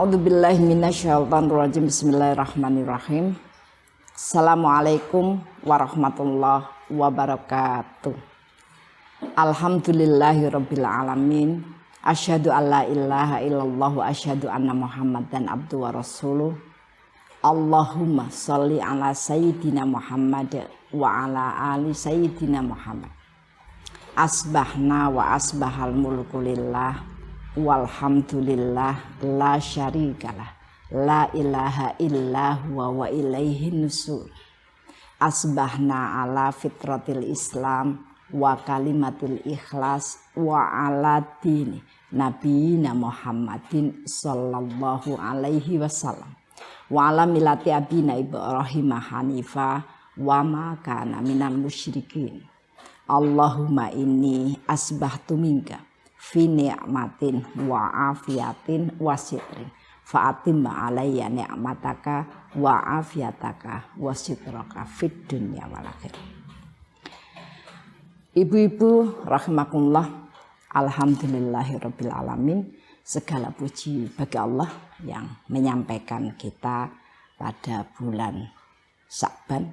A'udzubillahi minasyaitonirrajim. Bismillahirrahmanirrahim. Assalamualaikum warahmatullahi wabarakatuh. Alhamdulillahirabbil alamin. Asyhadu alla ilaha illallah wa asyhadu anna Muhammadan abduhu wa rasuluh. Allahumma sholli ala sayyidina Muhammad wa ala ali sayyidina Muhammad. Asbahna wa asbahal mulku lillah walhamdulillah la syarikalah la ilaha illa huwa wa ilaihi nusur. Asbahna ala fitratil islam wa kalimatil ikhlas wa ala dini nabiyina Muhammadin sallallahu alaihi wasallam wa ala milati abina Ibrahim hanifa wa ma kana minal musyrikin. Allahumma inni asbahtu minka fi ni'matin wa afiyatin wa sitrin fa'atimma alayya ni'mataka wa afiyataka wa sitraka fid dunya wal akhirah. Ibu-ibu rahimakumullah, alhamdulillahirabbil alamin. Segala puji bagi Allah yang menyampaikan kita pada bulan Sya'ban,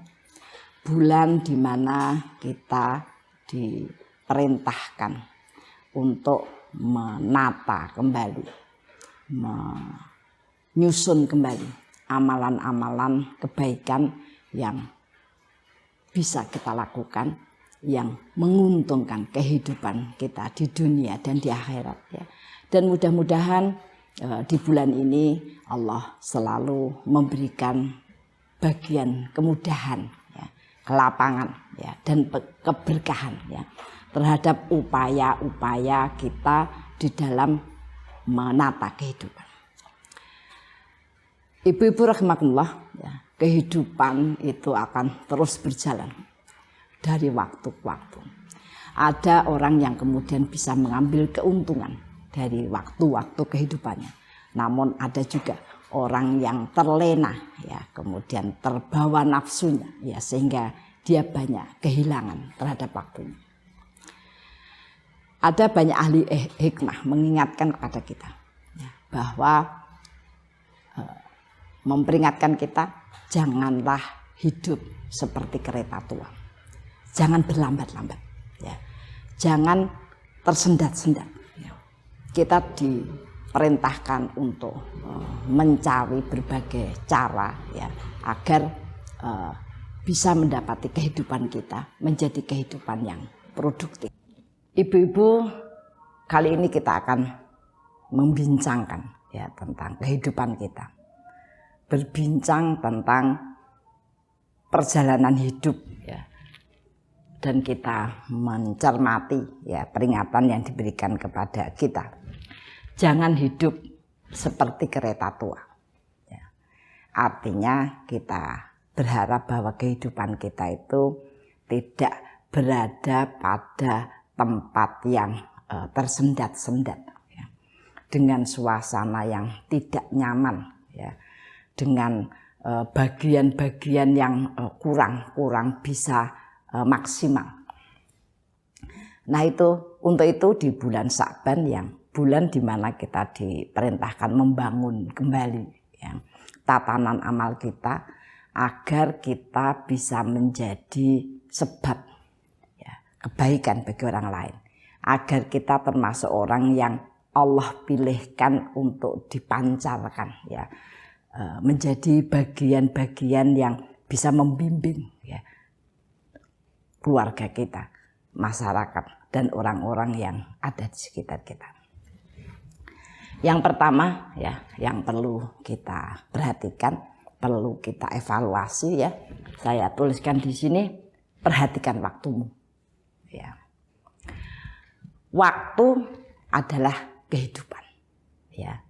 bulan di mana kita diperintahkan untuk menata kembali, menyusun kembali amalan-amalan kebaikan yang bisa kita lakukan, yang menguntungkan kehidupan kita di dunia dan di akhirat ya. Dan mudah-mudahan di bulan ini Allah selalu memberikan bagian kemudahan ya, kelapangan ya, dan keberkahan ya terhadap upaya-upaya kita di dalam menata kehidupan. Ibu-ibu rahimakumullah ya, kehidupan itu akan terus berjalan dari waktu ke waktu. Ada orang yang kemudian bisa mengambil keuntungan dari waktu-waktu kehidupannya. Namun ada juga orang yang terlena ya, kemudian terbawa nafsunya ya, sehingga dia banyak kehilangan terhadap waktunya. Ada banyak ahli hikmah mengingatkan kepada kita ya, bahwa memperingatkan kita janganlah hidup seperti kereta tua. Jangan berlambat-lambat ya. Jangan tersendat-sendat ya. Kita diperintahkan untuk mencari berbagai cara ya, agar bisa mendapati kehidupan kita menjadi kehidupan yang produktif. Ibu-ibu, kali ini kita akan membincangkan ya tentang kehidupan kita. Berbincang tentang perjalanan hidup ya. Dan kita mencermati ya peringatan yang diberikan kepada kita. Jangan hidup seperti kereta tua. Ya. Artinya kita berharap bahwa kehidupan kita itu tidak berada pada tempat yang tersendat-sendat. Ya. Dengan suasana yang tidak nyaman. Ya. Dengan bagian-bagian yang kurang bisa maksimal. Nah untuk itu di bulan Sya'ban yang bulan di mana kita diperintahkan membangun kembali ya, tatanan amal kita agar kita bisa menjadi sebab ya, kebaikan bagi orang lain, agar kita termasuk orang yang Allah pilihkan untuk dipancarkan ya, menjadi bagian-bagian yang bisa membimbing ya, keluarga kita, masyarakat, dan orang-orang yang ada di sekitar kita. Yang pertama ya, yang perlu kita perhatikan, perlu kita evaluasi ya. Saya tuliskan di sini, perhatikan waktumu. Ya. Waktu adalah kehidupan. Ya.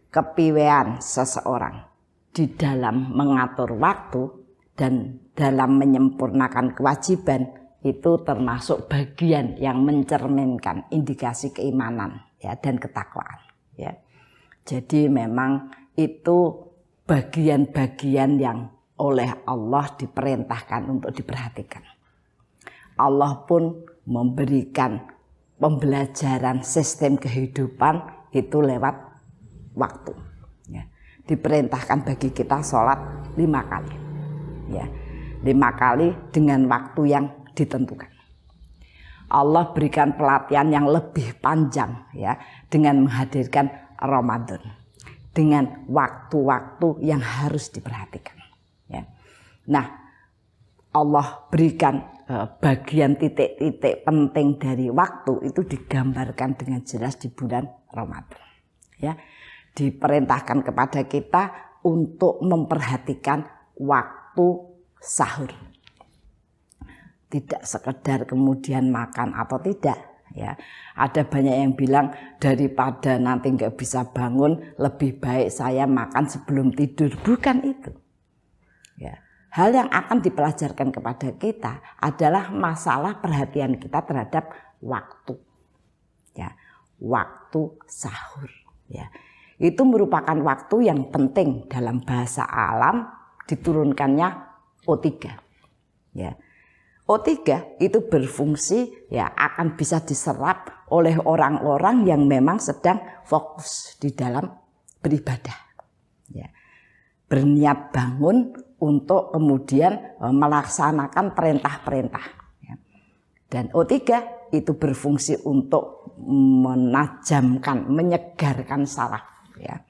Kepiawaian seseorang di dalam mengatur waktu dan dalam menyempurnakan kewajiban itu termasuk bagian yang mencerminkan indikasi keimanan ya, dan ketakwaan ya. Jadi memang itu bagian-bagian yang oleh Allah diperintahkan untuk diperhatikan. Allah pun memberikan pembelajaran sistem kehidupan itu lewat waktu diperintahkan bagi kita sholat 5 kali. Ya, 5 kali dengan waktu yang ditentukan. Allah berikan pelatihan yang lebih panjang ya dengan menghadirkan Ramadan dengan waktu-waktu yang harus diperhatikan. Ya. Nah, Allah berikan bagian titik-titik penting dari waktu itu digambarkan dengan jelas di bulan Ramadan. Ya, diperintahkan kepada kita untuk memperhatikan waktu sahur. Tidak sekedar kemudian makan atau tidak. Ya, ada banyak yang bilang daripada nanti nggak bisa bangun, lebih baik saya makan sebelum tidur. Bukan itu. Ya, hal yang akan dipelajarkan kepada kita adalah masalah perhatian kita terhadap waktu. Ya, waktu sahur. Ya, itu merupakan waktu yang penting dalam bahasa alam diturunkannya O3. Ya. O3 itu berfungsi ya akan bisa diserap oleh orang-orang yang memang sedang fokus di dalam beribadah. Ya. Berniat bangun untuk kemudian melaksanakan perintah-perintah. Ya. Dan O3 itu berfungsi untuk menajamkan, menyegarkan saraf. Ya.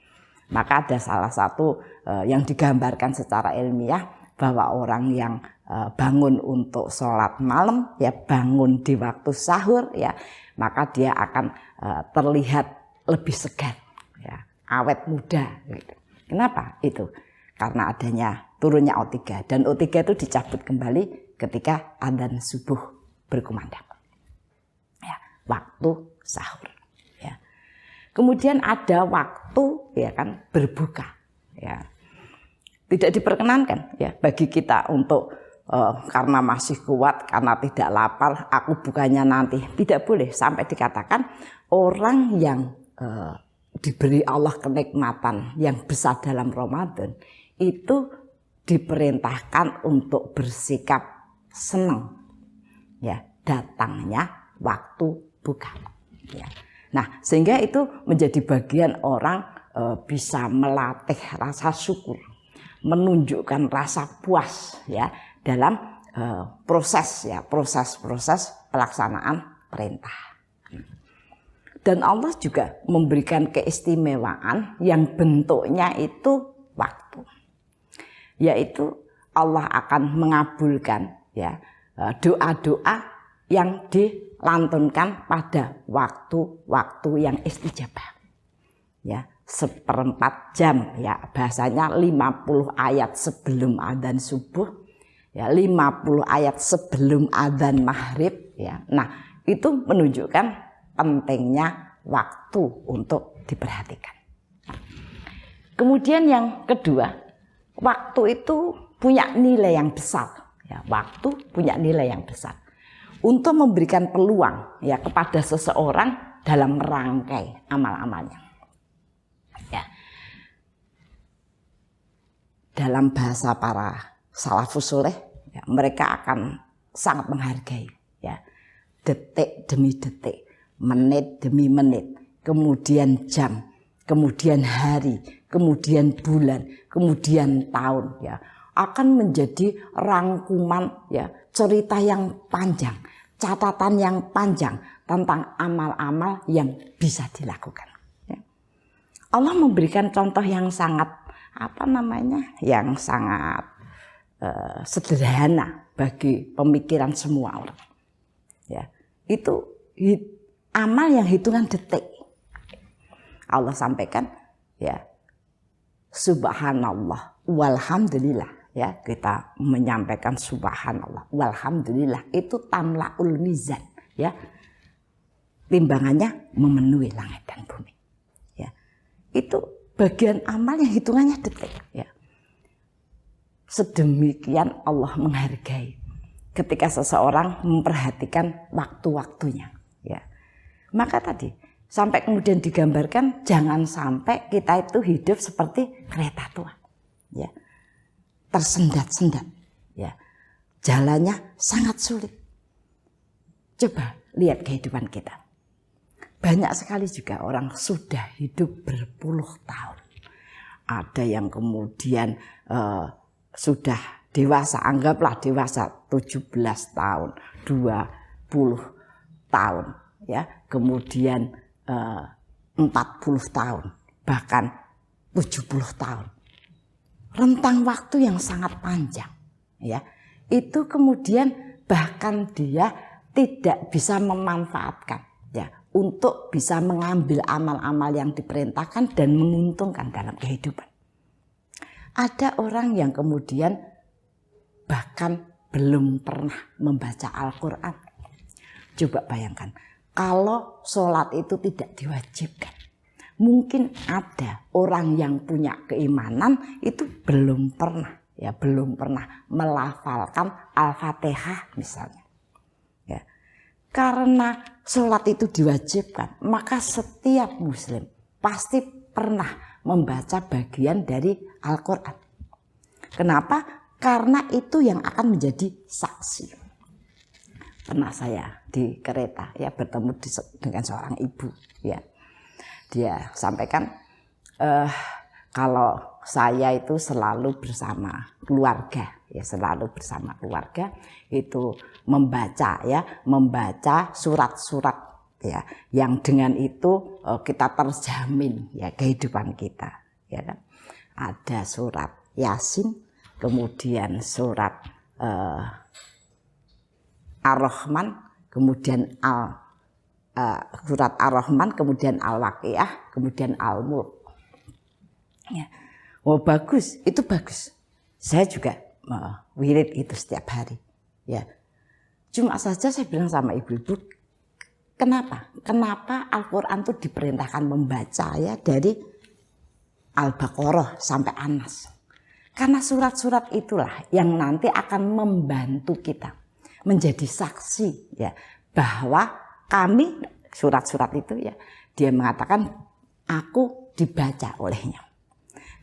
Maka ada salah satu yang digambarkan secara ilmiah bahwa orang yang bangun untuk sholat malam, ya bangun di waktu sahur, ya maka dia akan terlihat lebih segar, ya awet muda. Gitu. Kenapa itu? Karena adanya turunnya O3 dan O3 itu dicabut kembali ketika adzan subuh berkumandang. Ya, waktu sahur. Ya. Kemudian ada waktu, ya kan berbuka. Ya. Tidak diperkenankan ya bagi kita untuk karena masih kuat, karena tidak lapar, aku bukanya nanti. Tidak boleh sampai dikatakan orang yang diberi Allah kenikmatan yang besar dalam Ramadan itu diperintahkan untuk bersikap senang ya datangnya waktu buka. Ya. Nah sehingga itu menjadi bagian orang bisa melatih rasa syukur, menunjukkan rasa puas ya dalam proses pelaksanaan perintah. Dan Allah juga memberikan keistimewaan yang bentuknya itu waktu. Yaitu Allah akan mengabulkan ya doa-doa yang dilantunkan pada waktu-waktu yang istijabah. Ya, 1/4 jam ya bahasanya 50 ayat sebelum adzan subuh, ya 50 ayat sebelum adzan maghrib ya. Nah, itu menunjukkan pentingnya waktu untuk diperhatikan. Kemudian yang kedua, waktu itu punya nilai yang besar ya, waktu punya nilai yang besar untuk memberikan peluang ya kepada seseorang dalam merangkai amal-amalnya. Ya. Dalam bahasa para salafus soleh, ya, mereka akan sangat menghargai ya detik demi detik, menit demi menit, kemudian jam, kemudian hari, kemudian bulan, kemudian tahun ya akan menjadi rangkuman ya cerita yang panjang, catatan yang panjang tentang amal-amal yang bisa dilakukan. Allah memberikan contoh yang sangat yang sangat sederhana bagi pemikiran semua orang. Ya, itu amal yang hitungan detik. Allah sampaikan, ya, subhanallah, walhamdulillah. Ya, kita menyampaikan subhanallah, walhamdulillah itu tamlaul mizan. Ya, timbangannya memenuhi langit dan bumi. Itu bagian amal yang hitungannya detik ya. Sedemikian Allah menghargai ketika seseorang memperhatikan waktu-waktunya ya. Maka tadi sampai kemudian digambarkan jangan sampai kita itu hidup seperti kereta tua ya. Tersendat-sendat ya. Jalannya sangat sulit. Coba lihat kehidupan kita. Banyak sekali juga orang sudah hidup berpuluh tahun. ada yang kemudian sudah dewasa, anggaplah dewasa 17 tahun, 20 tahun, ya, kemudian 40 tahun, bahkan 70 tahun. Rentang waktu yang sangat panjang, ya. Itu kemudian bahkan dia tidak bisa memanfaatkan, ya, untuk bisa mengambil amal-amal yang diperintahkan dan menguntungkan dalam kehidupan. Ada orang yang kemudian bahkan belum pernah membaca Al-Quran. Coba bayangkan, kalau sholat itu tidak diwajibkan, mungkin ada orang yang punya keimanan itu belum pernah melafalkan Al-Fatihah misalnya. Ya. Karena sholat itu diwajibkan, maka setiap muslim pasti pernah membaca bagian dari Al-Quran. Kenapa? Karena itu yang akan menjadi saksi. Pernah saya di kereta, ya, bertemu dengan seorang ibu, ya. Dia sampaikan, kalau saya itu selalu bersama keluarga, ya, selalu bersama keluarga itu membaca surat-surat, ya, yang dengan itu kita terjamin, ya, kehidupan kita, ya kan. Ada surat Yasin, kemudian surat Ar-Rahman, kemudian surat Ar-Rahman, kemudian Al-Waqiah, kemudian Al-Mulk. Ya. Oh, bagus, itu bagus. Saya juga wirid itu setiap hari. Ya. Cuma saja saya bilang sama ibu-ibu, kenapa Al-Quran itu diperintahkan membaca, ya, dari Al-Baqarah sampai An-Nas. Karena surat-surat itulah yang nanti akan membantu kita menjadi saksi, ya, bahwa kami, surat-surat itu, ya, dia mengatakan aku dibaca olehnya.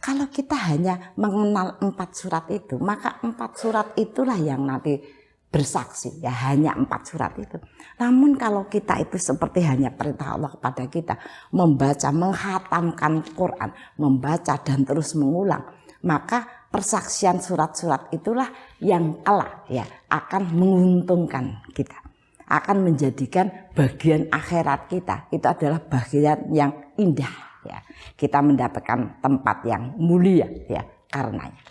Kalau kita hanya mengenal 4 surat itu, maka 4 surat itulah yang nanti bersaksi, ya, hanya 4 surat itu. Namun kalau kita itu seperti hanya perintah Allah kepada kita, membaca, menghatamkan Quran, membaca dan terus mengulang, maka persaksian surat-surat itulah yang kelak, ya, akan menguntungkan kita, akan menjadikan bagian akhirat kita itu adalah bagian yang indah, ya. Kita mendapatkan tempat yang mulia, ya, karenanya.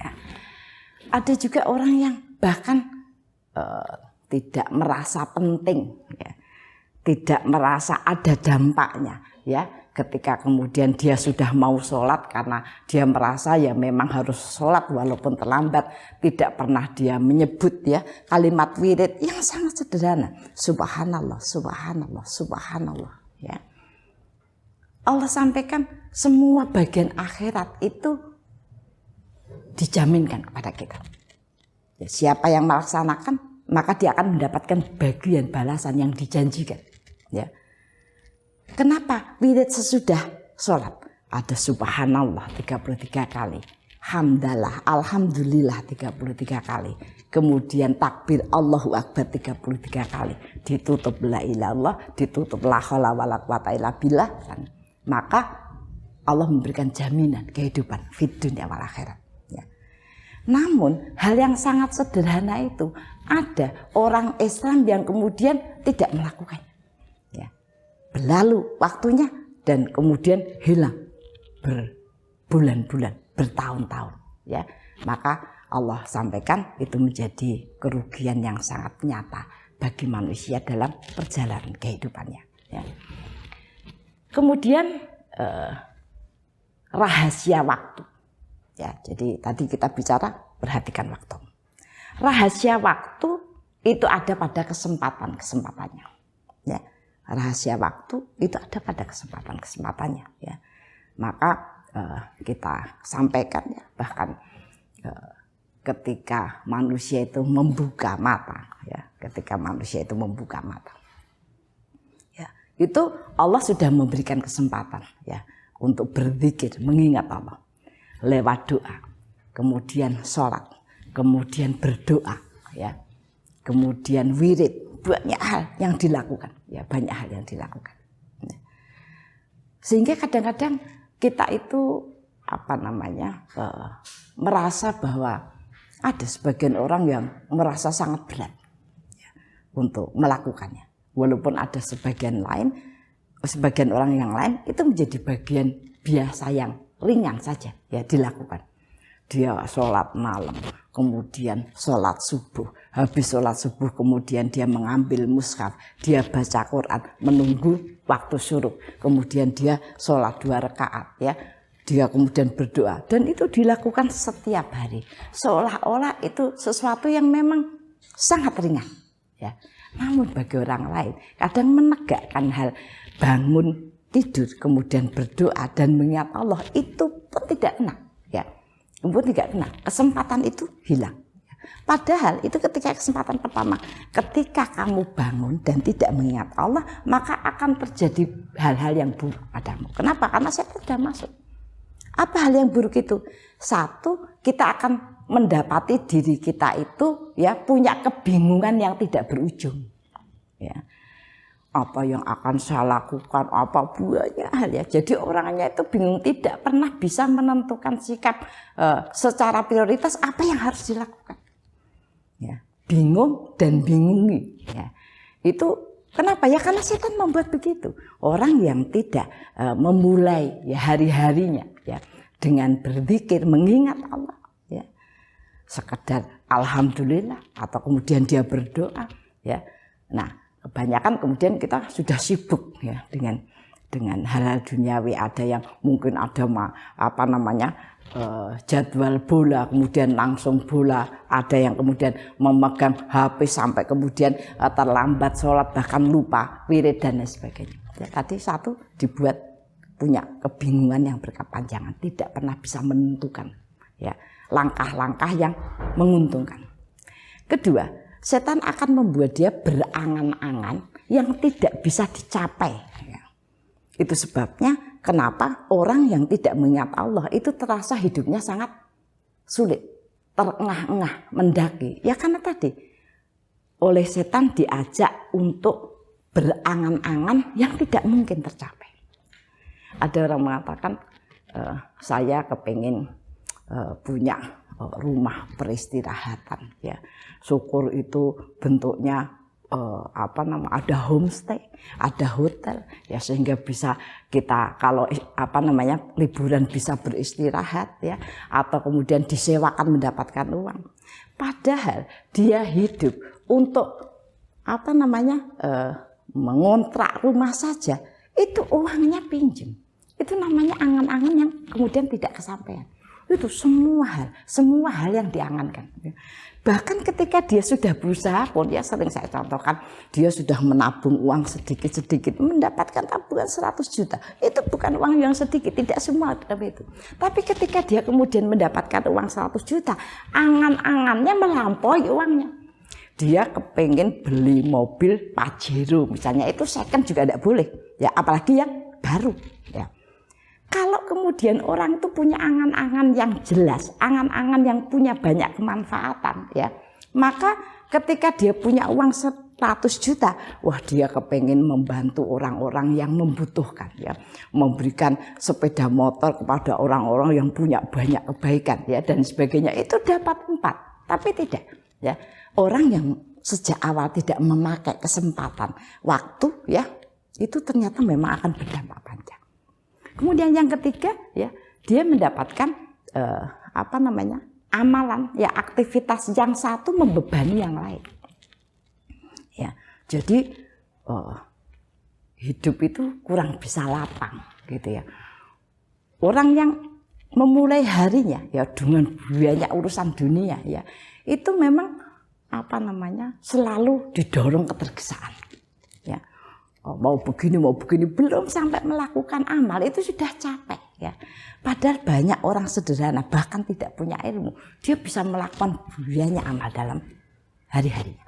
Ya. Ada juga orang yang bahkan tidak merasa penting, ya, tidak merasa ada dampaknya, ya. Ketika kemudian dia sudah mau sholat karena dia merasa ya memang harus sholat walaupun terlambat, tidak pernah dia menyebut, ya, kalimat wirid yang sangat sederhana, subhanallah, subhanallah, subhanallah, ya. Allah sampaikan semua bagian akhirat itu dijaminkan kepada kita. Ya, siapa yang melaksanakan maka dia akan mendapatkan bagian balasan yang dijanjikan, ya. Kenapa wirid sesudah sholat? Ada subhanallah 33 kali. Hamdalah, alhamdulillah 33 kali. Kemudian takbir Allahu Akbar 33 kali. Ditutup la ilaha illallah, ditutup la haula wala quwata illa billah. Maka Allah memberikan jaminan kehidupan fid dunya wal akhirat, ya. Namun hal yang sangat sederhana itu ada orang Islam yang kemudian tidak melakukannya. Berlalu waktunya dan kemudian hilang berbulan-bulan, bertahun-tahun, ya. Maka Allah sampaikan itu menjadi kerugian yang sangat nyata bagi manusia dalam perjalanan kehidupannya, ya. Kemudian rahasia waktu, ya. Jadi tadi kita bicara perhatikan waktu. Rahasia waktu itu ada pada kesempatan-kesempatannya, ya. Rahasia waktu itu ada pada kesempatan-kesempatannya, ya. Maka kita sampaikan, ya, bahkan ketika manusia itu membuka mata, ya, ketika manusia itu membuka mata, ya, itu Allah sudah memberikan kesempatan, ya, untuk berzikir, mengingat Allah lewat doa, kemudian sholat, kemudian berdoa, ya, kemudian wirid. Banyak hal yang dilakukan, ya, banyak hal yang dilakukan. Sehingga kadang-kadang kita itu merasa bahwa ada sebagian orang yang merasa sangat berat ya, untuk melakukannya. Walaupun ada sebagian orang yang lain itu menjadi bagian biasa yang ringan saja ya dilakukan. Dia sholat malam, kemudian sholat subuh. Habis sholat subuh kemudian dia mengambil mushaf, dia baca Quran, menunggu waktu syuruk. Kemudian dia sholat 2 rakaat ya. Dia kemudian berdoa dan itu dilakukan setiap hari. Seolah-olah itu sesuatu yang memang sangat ringan ya. Namun bagi orang lain kadang menegakkan hal bangun tidur kemudian berdoa dan mengingat Allah itu pun tidak kena ya. Pun tidak kena, kesempatan itu hilang. Padahal itu ketika kesempatan pertama, ketika kamu bangun dan tidak mengingat Allah, maka akan terjadi hal-hal yang buruk padamu. Kenapa? Karena setan sudah masuk. Apa hal yang buruk itu? Satu, kita akan mendapati diri kita itu ya punya kebingungan yang tidak berujung. Ya. Apa yang akan saya lakukan, apa buahnya hal ya. Jadi orangnya itu bingung, tidak pernah bisa menentukan sikap secara prioritas apa yang harus dilakukan. Ya, bingung dan bingungi. Ya. Itu kenapa ya? Karena setan membuat begitu. Orang yang tidak memulai ya hari-harinya ya dengan berzikir, mengingat Allah, ya, sekedar alhamdulillah atau kemudian dia berdoa, ya. Nah, kebanyakan kemudian kita sudah sibuk ya dengan hal-hal duniawi. Ada yang mungkin ada jadwal bola, kemudian langsung bola. Ada yang kemudian memegang HP sampai kemudian terlambat sholat, bahkan lupa wirid dan lain sebagainya. Ya, tadi satu dibuat punya kebingungan yang berkepanjangan, tidak pernah bisa menentukan ya langkah-langkah yang menguntungkan. Kedua, setan akan membuat dia berangan-angan yang tidak bisa dicapai. Ya. Itu sebabnya kenapa orang yang tidak mengingat Allah itu terasa hidupnya sangat sulit, terengah-engah, mendaki. Ya karena tadi oleh setan diajak untuk berangan-angan yang tidak mungkin tercapai. Ada orang mengatakan saya kepingin punya rumah peristirahatan ya. Syukur itu bentuknya ada homestay, ada hotel ya, sehingga bisa kita kalau liburan bisa beristirahat ya, atau kemudian disewakan mendapatkan uang. Padahal dia hidup untuk mengontrak rumah saja, itu uangnya pinjam. Itu namanya angan-angan yang kemudian tidak kesampaian. Itu semua hal yang diangankan. Bahkan ketika dia sudah berusaha pun, ya sering saya contohkan, dia sudah menabung uang sedikit-sedikit, mendapatkan tabungan 100 juta. Itu bukan uang yang sedikit, tidak semua itu. Tapi ketika dia kemudian mendapatkan uang 100 juta, angan-angannya melampaui uangnya. Dia kepengen beli mobil Pajero, misalnya, itu second juga tidak boleh, ya apalagi yang baru. Ya. Kalau kemudian orang itu punya angan-angan yang jelas, angan-angan yang punya banyak kemanfaatan, ya, maka ketika dia punya uang 100 juta, wah dia kepengen membantu orang-orang yang membutuhkan, ya, memberikan sepeda motor kepada orang-orang yang punya banyak kebaikan, ya, dan sebagainya. Itu dapat 4, tapi tidak, ya, orang yang sejak awal tidak memakai kesempatan waktu, ya, itu ternyata memang akan berdampak panjang. Kemudian yang ketiga, ya, dia mendapatkan amalan, ya, aktivitas yang satu membebani yang lain. Ya, jadi hidup itu kurang bisa lapang, gitu ya. Orang yang memulai harinya, ya, dengan banyak urusan dunia, ya, itu memang selalu didorong ketergesaan. Ya. Mau begini, belum sampai melakukan amal itu sudah capek, ya. Padahal banyak orang sederhana bahkan tidak punya ilmu, dia bisa melakukan banyak amal dalam hari-harinya.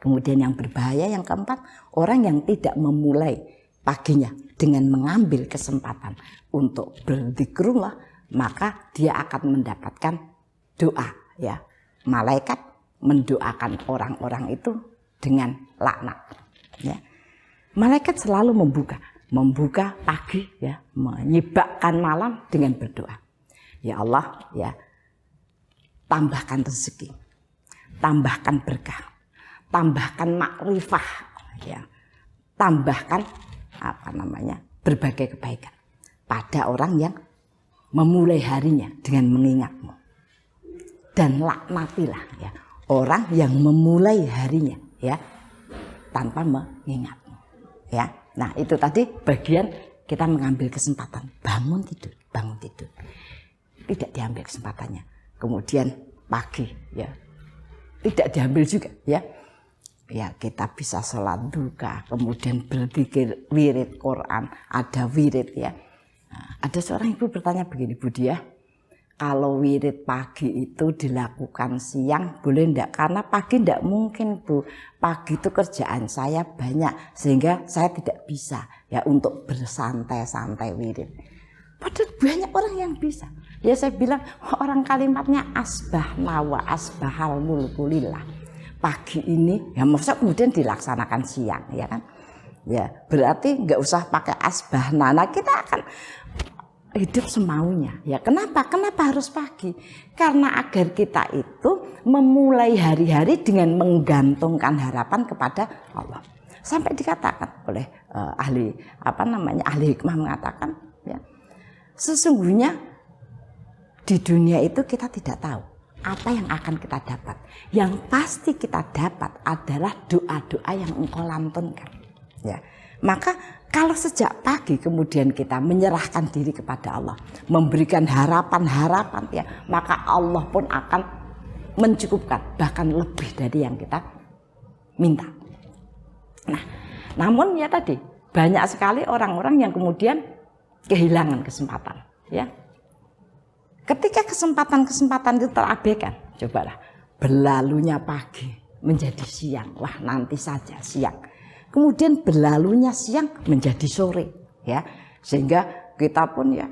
Kemudian yang berbahaya yang keempat, orang yang tidak memulai paginya dengan mengambil kesempatan untuk berzikrullah, maka dia akan mendapatkan doa, ya. Malaikat mendoakan orang-orang itu dengan laknat. Ya. Malaikat selalu membuka membuka pagi ya, menyibakkan malam dengan berdoa. Ya Allah ya, tambahkan rezeki, tambahkan berkah, tambahkan makrifah ya, tambahkan berbagai kebaikan pada orang yang memulai harinya dengan mengingatmu. Dan laknatilah ya orang yang memulai harinya ya tanpa mengingatmu ya. Nah, itu tadi bagian kita mengambil kesempatan bangun tidur. Tidak diambil kesempatannya. Kemudian pagi ya tidak diambil juga ya. Ya, kita bisa sholat duha, kemudian berzikir, wirid Quran, ada wirid ya. Nah, ada seorang ibu bertanya begini, Bu Diah, kalau wirid pagi itu dilakukan siang boleh enggak? Karena pagi enggak mungkin, Bu. Pagi itu kerjaan saya banyak sehingga saya tidak bisa ya untuk bersantai-santai wirid. Padahal banyak orang yang bisa. Ya saya bilang orang kalimatnya asbahna wa asbahal mulkulillah. Pagi ini ya maksudnya kemudian dilaksanakan siang ya kan. Ya berarti nggak usah pakai asbahna. Nah, kita akan hidup semaunya ya. Kenapa harus pagi? Karena agar kita itu memulai hari-hari dengan menggantungkan harapan kepada Allah. Sampai dikatakan oleh ahli hikmah mengatakan ya, sesungguhnya di dunia itu kita tidak tahu apa yang akan kita dapat. Yang pasti kita dapat adalah doa-doa yang engkau lantunkan ya. Maka kalau sejak pagi kemudian kita menyerahkan diri kepada Allah, memberikan harapan-harapan ya, maka Allah pun akan mencukupkan, bahkan lebih dari yang kita minta. Nah, namun ya tadi banyak sekali orang-orang yang kemudian kehilangan kesempatan ya. Ketika kesempatan-kesempatan itu terabaikan, cobalah berlalunya pagi menjadi siang. Wah, nanti saja siang. Kemudian berlalunya siang menjadi sore ya, sehingga kita pun ya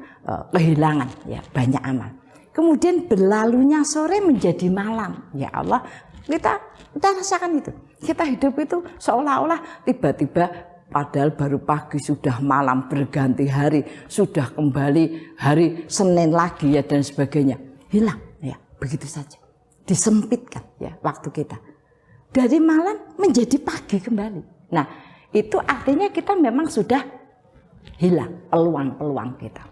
kehilangan ya banyak amal. Kemudian berlalunya sore menjadi malam. Ya Allah, kita rasakan itu. Kita hidup itu seolah-olah tiba-tiba padahal baru pagi sudah malam berganti hari, sudah kembali hari Senin lagi ya dan sebagainya. Hilang ya, begitu saja. Disempitkan ya waktu kita. Dari malam menjadi pagi kembali. Nah, itu artinya kita memang sudah hilang peluang-peluang kita.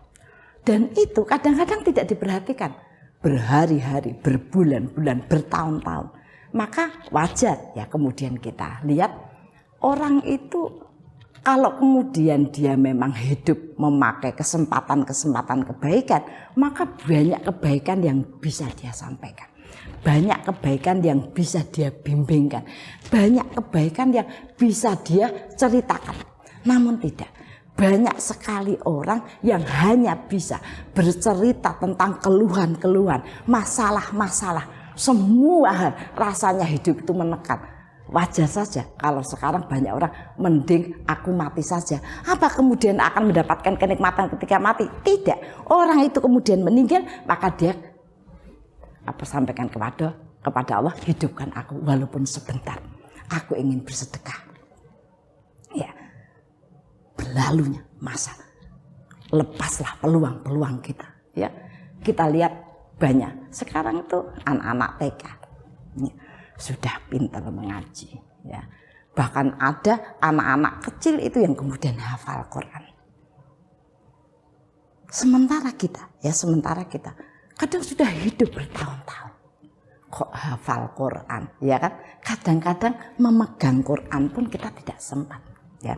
Dan itu kadang-kadang tidak diperhatikan. Berhari-hari, berbulan-bulan, bertahun-tahun. Maka wajar ya kemudian kita lihat orang itu kalau kemudian dia memang hidup memakai kesempatan-kesempatan kebaikan, maka banyak kebaikan yang bisa dia sampaikan. Banyak kebaikan yang bisa dia bimbingkan. Banyak kebaikan yang bisa dia ceritakan. Namun tidak. Banyak sekali orang yang hanya bisa bercerita tentang keluhan-keluhan, masalah-masalah. Semua hal rasanya hidup itu menekan. Wajar saja kalau sekarang banyak orang mending aku mati saja. Apa kemudian akan mendapatkan kenikmatan ketika mati? Tidak. Orang itu kemudian meninggal, maka dia sampaikan kepada Allah, hidupkan aku walaupun sebentar. Aku ingin bersedekah. Ya. Berlalunya masa. Lepaslah peluang-peluang kita, ya. Kita lihat banyak. Sekarang itu anak-anak TK. Ya. Sudah pintar mengaji ya. Bahkan ada anak-anak kecil itu yang kemudian hafal Quran. Sementara kita kadang sudah hidup bertahun-tahun kok hafal Quran ya kan. Kadang-kadang memegang Quran pun kita tidak sempat ya.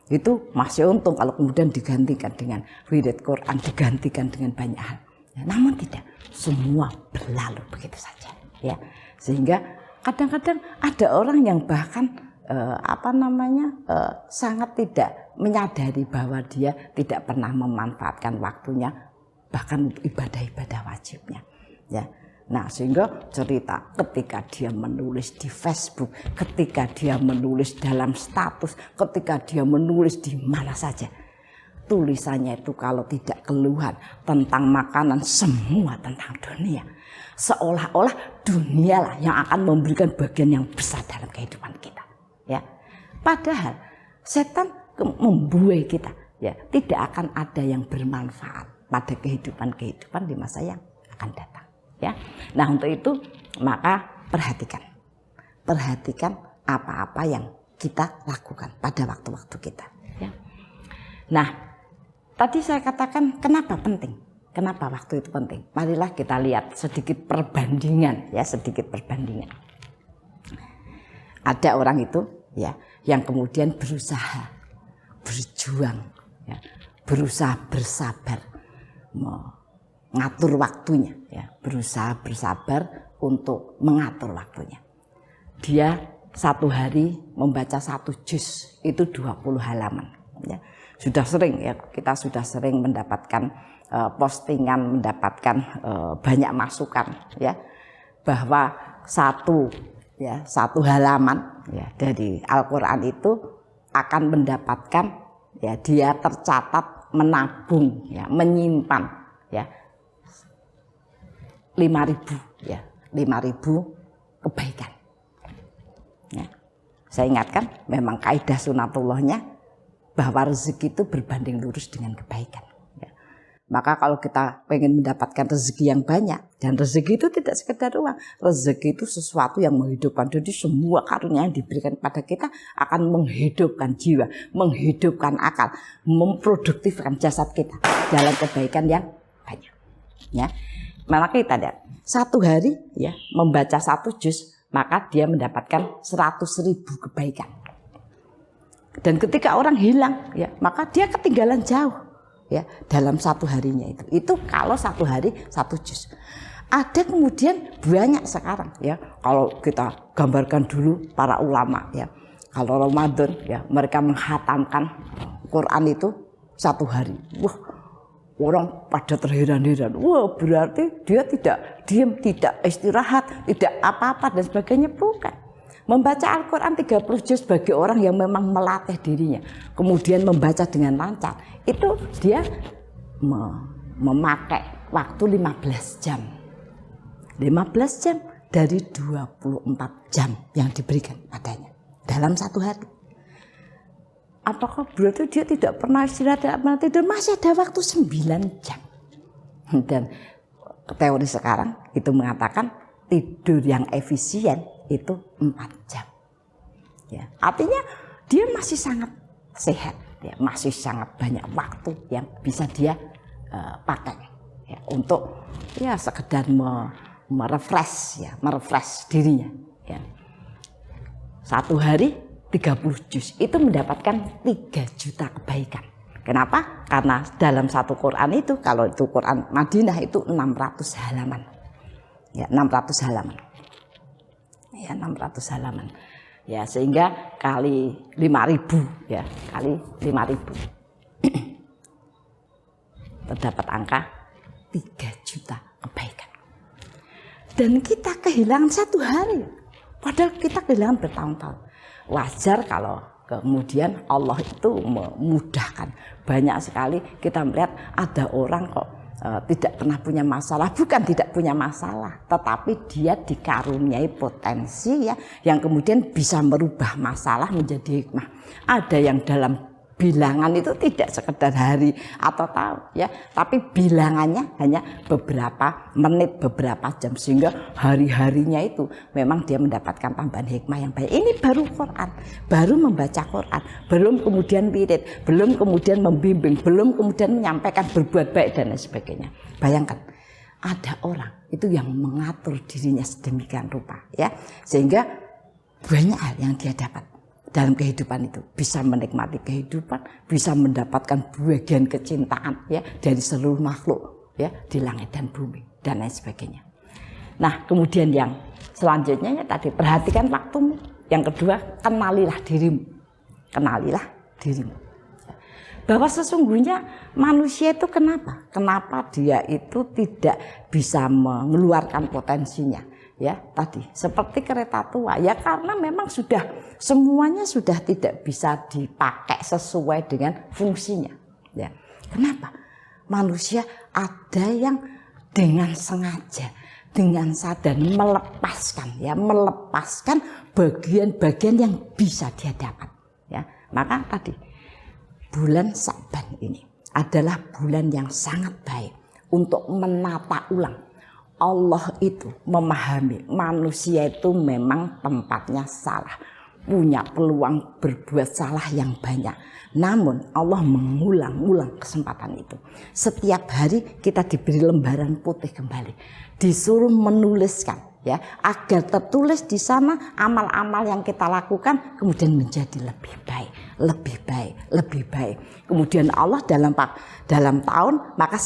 Itu masih untung kalau kemudian digantikan dengan wirid Quran, digantikan dengan banyak hal ya. Namun tidak, semua berlalu begitu saja ya. Sehingga kadang-kadang ada orang yang bahkan sangat tidak menyadari bahwa dia tidak pernah memanfaatkan waktunya bahkan ibadah-ibadah wajibnya ya. Nah, sehingga cerita ketika dia menulis di Facebook, ketika dia menulis dalam status, ketika dia menulis di mana saja, tulisannya itu kalau tidak keluhan tentang makanan, semua tentang dunia. Seolah-olah dunialah yang akan memberikan bagian yang besar dalam kehidupan kita ya. Padahal setan membuai kita ya tidak akan ada yang bermanfaat pada kehidupan di masa yang akan datang, ya. Nah, untuk itu maka perhatikan apa-apa yang kita lakukan pada waktu-waktu kita, ya. Nah, tadi saya katakan kenapa penting, kenapa waktu itu penting. Marilah kita lihat sedikit perbandingan, ya, sedikit perbandingan. Ada orang itu, ya, yang kemudian berusaha, berjuang, ya, berusaha bersabar, mengatur waktunya, ya, berusaha bersabar untuk mengatur waktunya. Dia satu hari membaca 1 juz, itu 20 halaman. Ya. Sudah sering, ya, kita sudah sering mendapatkan postingan, mendapatkan banyak masukan, ya, bahwa satu halaman, ya, dari Al-Quran itu akan mendapatkan, ya, dia tercatat menabung, ya, menyimpan, ya, 5.000, ya, 5.000 kebaikan. Ya. Saya ingatkan memang kaidah sunatullahnya bahwa rezeki itu berbanding lurus dengan kebaikan. Ya. Maka kalau kita pengen mendapatkan rezeki yang banyak, dan rezeki itu tidak sekedar uang, rezeki itu sesuatu yang menghidupkan. Jadi semua karunia yang diberikan pada kita akan menghidupkan jiwa, menghidupkan akal, memproduktifkan jasad kita dalam kebaikan yang banyak. Ya. Maka kita lihat satu hari, ya, membaca 1 juz, maka dia mendapatkan 100.000 kebaikan. Dan ketika orang hilang, ya, maka dia ketinggalan jauh, ya, dalam satu harinya itu. Itu kalau satu hari 1 juz. Ada kemudian banyak sekarang, ya, kalau kita gambarkan dulu para ulama, ya, kalau Ramadan, ya, mereka menghatamkan Quran itu 1 hari. Wah, orang pada terheran-heran. Wah, berarti dia tidak diam, tidak istirahat, tidak apa-apa dan sebagainya. Bukan. Membaca Al-Quran 30 juz bagi orang yang memang melatih dirinya, kemudian membaca dengan lancar, itu dia memakai waktu 15 jam. 15 jam dari 24 jam yang diberikan padanya dalam satu hari. Apakah berarti dia tidak pernah istirahat, tidak pernah tidur? Masih ada waktu 9 jam. Dan teori sekarang itu mengatakan tidur yang efisien itu 4 jam. Ya, artinya dia masih sangat sehat, ya, masih sangat banyak waktu yang bisa dia pakai, ya, untuk, ya, sekedar merefresh, ya, merefresh dirinya. Ya. Satu hari 30 juz itu mendapatkan 3 juta kebaikan. Kenapa? Karena dalam satu Quran itu, kalau itu Quran Madinah itu 600 halaman. Ya, 600 halaman. Ya, 600 halaman. Ya, sehingga kali 5.000, ya, kali 5.000. Terdapat angka 3 juta kebaikan. Dan kita kehilangan satu hari. Padahal kita kehilangan bertahun-tahun. Wajar kalau kemudian Allah itu memudahkan. Banyak sekali kita melihat ada orang kok tidak pernah punya masalah, bukan tidak punya masalah, tetapi dia dikaruniai potensi, ya, yang kemudian bisa merubah masalah menjadi hikmah. Ada yang dalam bilangan itu tidak sekedar hari atau tahun, ya, tapi bilangannya hanya beberapa menit, beberapa jam, sehingga hari-harinya itu memang dia mendapatkan tambahan hikmah yang baik. Ini baru Quran, baru membaca Quran, belum kemudian wirid, belum kemudian membimbing, belum kemudian menyampaikan berbuat baik dan lain sebagainya. Bayangkan ada orang itu yang mengatur dirinya sedemikian rupa, ya, sehingga banyak hal yang dia dapat dalam kehidupan itu, bisa menikmati kehidupan, bisa mendapatkan bagian kecintaan, ya, dari seluruh makhluk, ya, di langit dan bumi dan lain sebagainya. Nah, kemudian yang selanjutnya, ya, tadi perhatikan waktumu. Yang kedua, kenalilah dirimu. Kenalilah dirimu. Bahwa sesungguhnya manusia itu kenapa dia itu tidak bisa mengeluarkan potensinya. Ya, tadi seperti kereta tua, ya, karena memang semuanya sudah tidak bisa dipakai sesuai dengan fungsinya, ya. Kenapa? Manusia ada yang dengan sengaja, dengan sadar melepaskan bagian-bagian yang bisa dia dapat, ya. Maka tadi bulan Sa'ban ini adalah bulan yang sangat baik untuk menata ulang. Allah itu memahami manusia itu memang tempatnya salah, punya peluang berbuat salah yang banyak. Namun Allah mengulang-ulang kesempatan itu. Setiap hari kita diberi lembaran putih kembali, disuruh menuliskan, ya, agar tertulis di sana amal-amal yang kita lakukan kemudian menjadi lebih baik, lebih baik, lebih baik. Kemudian Allah dalam tahun maka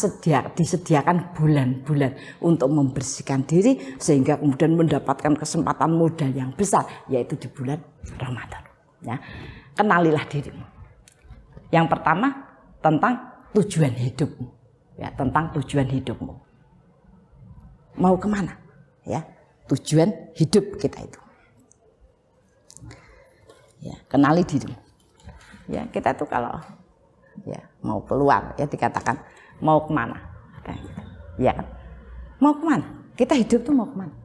disediakan bulan-bulan untuk membersihkan diri sehingga kemudian mendapatkan kesempatan modal yang besar, yaitu di bulan Ramadan. Ya, kenalilah dirimu. Yang pertama tentang tujuan hidupmu, ya, tentang tujuan hidupmu. Mau kemana? Ya, tujuan hidup kita itu. Ya, kenali dirimu. Ya, kita tuh kalau ya mau keluar, ya dikatakan mau kemana? Ya kan? Mau kemana? Kita hidup tuh mau kemana?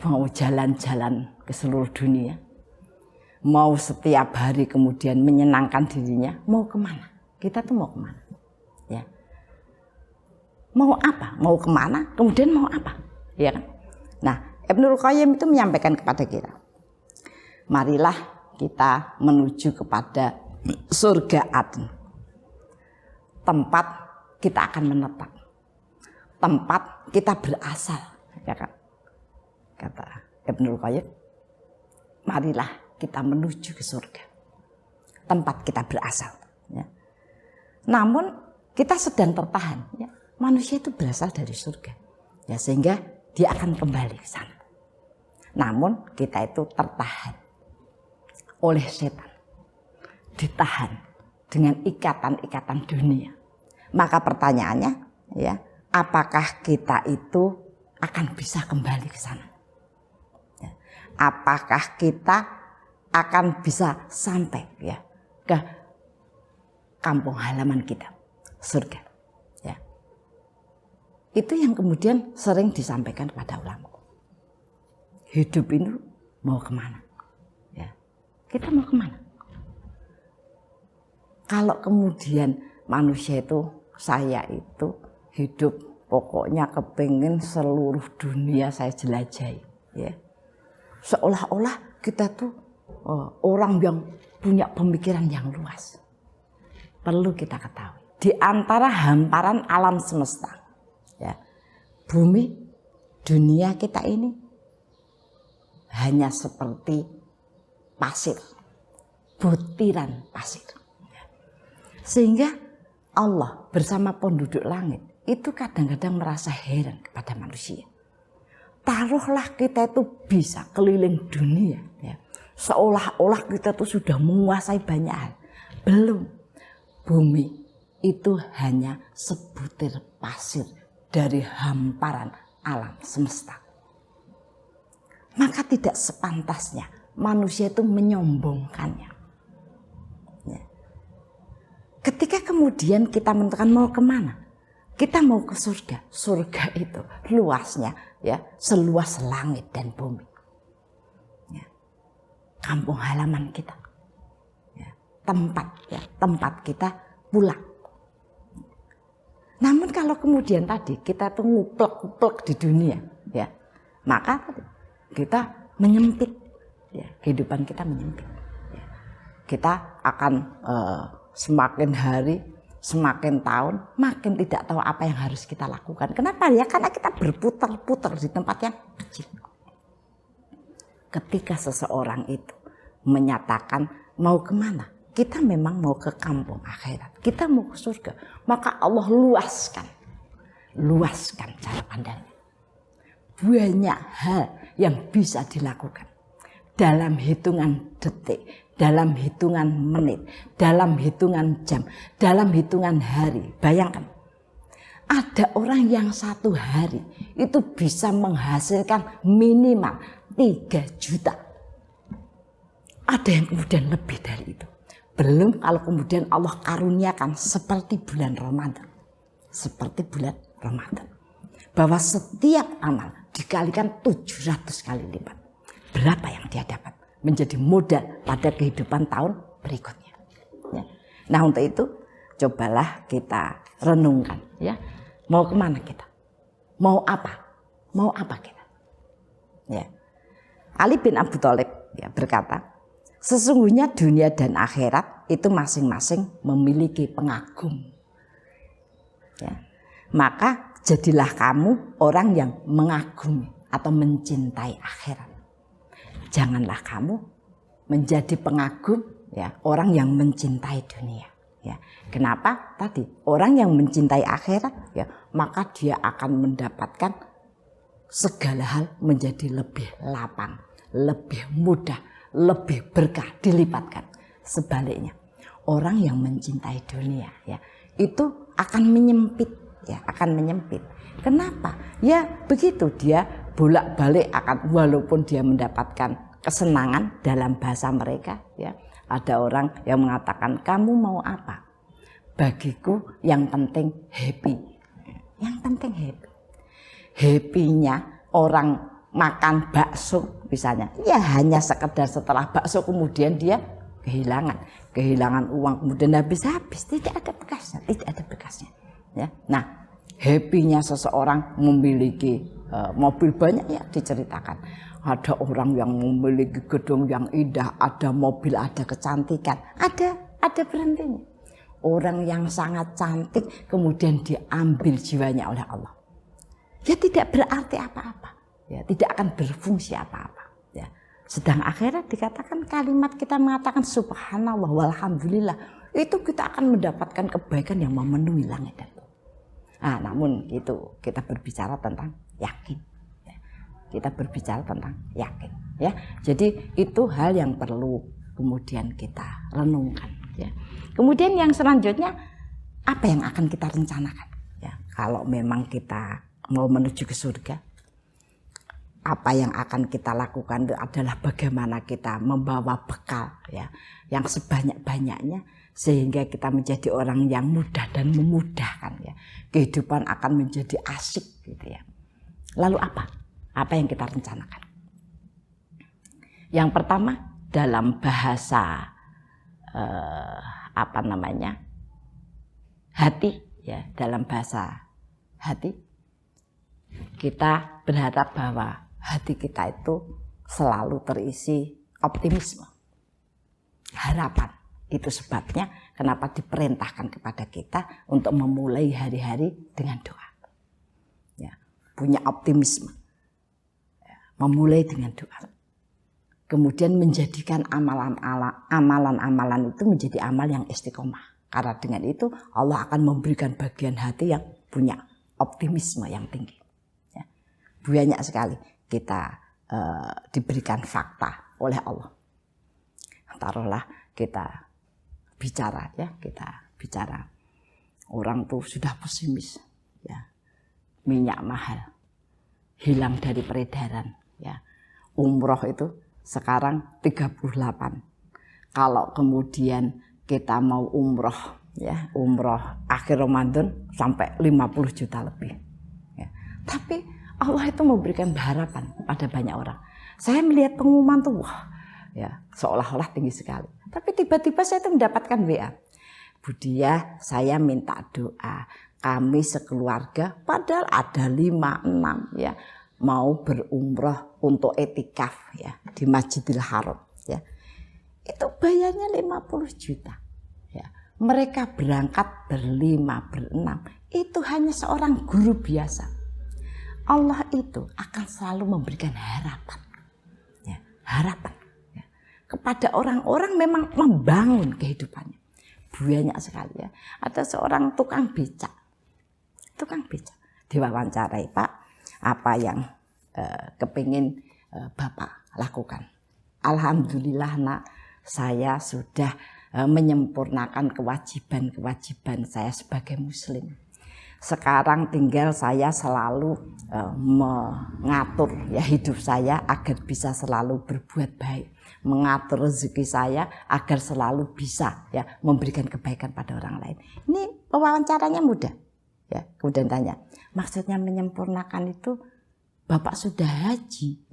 Mau jalan-jalan ke seluruh dunia? Mau setiap hari kemudian menyenangkan dirinya? Mau kemana? Kita tuh mau kemana? Ya. Mau apa? Mau kemana? Kemudian mau apa? Ya kan? Nah, Ibnul Qayyim itu menyampaikan kepada kita, marilah kita menuju kepada surga Aden. Tempat kita akan menetap. Tempat kita berasal, ya kan? Kata Ibnul Qayyim, marilah kita menuju ke surga. Tempat kita berasal, ya. Namun kita sedang tertahan, ya. Manusia itu berasal dari surga. Ya, sehingga dia akan kembali ke sana. Namun kita itu tertahan oleh setan, ditahan dengan ikatan-ikatan dunia. Maka pertanyaannya, ya, apakah kita itu akan bisa kembali ke sana? Ya. Apakah kita akan bisa sampai, ya, ke kampung halaman kita, surga? Ya. Itu yang kemudian sering disampaikan kepada ulama. Hidup ini mau kemana? Ya. Kita mau kemana? Kalau kemudian manusia itu, saya itu hidup pokoknya kepingin seluruh dunia saya jelajahi, ya. Seolah-olah kita tuh orang yang punya pemikiran yang luas. Perlu kita ketahui, di antara hamparan alam semesta, ya, bumi, dunia kita ini hanya seperti pasir, butiran pasir. Sehingga Allah bersama penduduk langit itu kadang-kadang merasa heran kepada manusia. Taruhlah kita itu bisa keliling dunia, ya, seolah-olah kita tuh sudah menguasai banyak hal. Belum. Bumi itu hanya sebutir pasir dari hamparan alam semesta. Maka tidak sepantasnya manusia itu menyombongkannya. Ya. Ketika kemudian kita menentukan mau kemana, kita mau ke surga. Surga itu luasnya, ya, seluas langit dan bumi. Kampung halaman kita, ya, tempat kita pulang. Namun kalau kemudian tadi kita tuh nguplek-nguplek di dunia, ya, maka kita menyempit, ya, kehidupan kita menyempit. Ya. Kita akan semakin hari, semakin tahun, makin tidak tahu apa yang harus kita lakukan. Kenapa? Ya karena kita berputar-putar di tempat yang kecil. Ketika seseorang itu menyatakan mau kemana, kita memang mau ke kampung akhirat, kita mau ke surga, maka Allah luaskan cara pandangnya. Banyak hal yang bisa dilakukan dalam hitungan detik, dalam hitungan menit, dalam hitungan jam, dalam hitungan hari. Bayangkan, ada orang yang satu hari itu bisa menghasilkan minimal 3 juta. Ada yang kemudian lebih dari itu. Belum kalau kemudian Allah karuniakan seperti bulan Ramadan. Seperti bulan Ramadan. Bahwa setiap amal dikalikan 700 kali lipat. Berapa yang dia dapat menjadi modal pada kehidupan tahun berikutnya. Ya. Nah untuk itu cobalah kita renungkan ya. Mau kemana kita? Mau apa? Mau apa kita? Ya. Ali bin Abi Thalib ya, berkata, sesungguhnya dunia dan akhirat itu masing-masing memiliki pengagum. Ya. Maka jadilah kamu orang yang mengagumi atau mencintai akhirat. Janganlah kamu menjadi pengagum ya, orang yang mencintai dunia. Ya. Kenapa? Tadi orang yang mencintai akhirat ya, maka dia akan mendapatkan segala hal menjadi lebih lapang, lebih mudah, lebih berkah, dilipatkan. Sebaliknya, orang yang mencintai dunia ya, itu akan menyempit ya, akan menyempit. Kenapa? Ya begitu, dia bolak-balik akan, walaupun dia mendapatkan kesenangan dalam bahasa mereka ya. Ada orang yang mengatakan, kamu mau apa? Bagiku yang penting happy. Yang penting happy. Happy-nya orang makan bakso misalnya, ya hanya sekedar setelah bakso kemudian dia kehilangan uang, kemudian habis-habis, tidak ada bekasnya ya. Nah, happy-nya seseorang memiliki mobil banyak ya diceritakan. Ada orang yang memiliki gedung yang indah, ada mobil, ada kecantikan, ada berhentinya. Orang yang sangat cantik kemudian diambil jiwanya oleh Allah. Ya tidak berarti apa-apa, ya tidak akan berfungsi apa-apa. Ya. Sedang akhirat dikatakan kalimat kita mengatakan subhanallah walhamdulillah, itu kita akan mendapatkan kebaikan yang memenuhi langit dan bumi. Nah, namun itu kita berbicara tentang yakin. Kita berbicara tentang yakin ya. Jadi itu hal yang perlu kemudian kita renungkan ya. Kemudian yang selanjutnya, apa yang akan kita rencanakan ya, kalau memang kita mau menuju ke surga. Apa yang akan kita lakukan itu adalah bagaimana kita membawa bekal ya, yang sebanyak-banyaknya sehingga kita menjadi orang yang mudah dan memudahkan ya. Kehidupan akan menjadi asik gitu ya. Lalu apa yang kita rencanakan? Yang pertama, dalam bahasa hati ya, dalam bahasa hati kita berharap bahwa hati kita itu selalu terisi optimisme, harapan. Itu sebabnya kenapa diperintahkan kepada kita untuk memulai hari-hari dengan doa ya, punya optimisme. Memulai dengan doa. Kemudian menjadikan amalan-amalan itu menjadi amal yang istiqomah. Karena dengan itu Allah akan memberikan bagian hati yang punya optimisme yang tinggi. Ya. Banyak sekali kita diberikan fakta oleh Allah. Taruhlah kita bicara. Orang tuh sudah pesimis. Ya. Minyak mahal. Hilang dari peredaran. Ya, umroh itu sekarang 38. Kalau kemudian kita mau umroh ya, umroh akhir Ramadan sampai 50 juta lebih. Ya. Tapi Allah itu memberikan harapan pada banyak orang. Saya melihat pengumuman tuh, wah, ya seolah-olah tinggi sekali. Tapi tiba-tiba saya itu mendapatkan WA. Bu Diah, saya minta doa. Kami sekeluarga, padahal ada 5-6 ya, mau berumroh untuk etikaf ya di Masjidil Haram ya. Itu bayarnya 50 juta. Ya. Mereka berangkat berlima, berenam. Itu hanya seorang guru biasa. Allah itu akan selalu memberikan harapan. Ya, harapan ya. Kepada orang-orang memang membangun kehidupannya. Banyak sekali ya. Ada seorang tukang becak. Diwawancarai, Pak, apa yang kepingin Bapak lakukan? Alhamdulillah nak, saya sudah menyempurnakan kewajiban saya sebagai muslim. Sekarang tinggal saya selalu mengatur ya hidup saya agar bisa selalu berbuat baik, mengatur rezeki saya agar selalu bisa ya memberikan kebaikan pada orang lain. Ini wawancaranya mudah. Ya, kemudian tanya, maksudnya menyempurnakan itu Bapak sudah haji?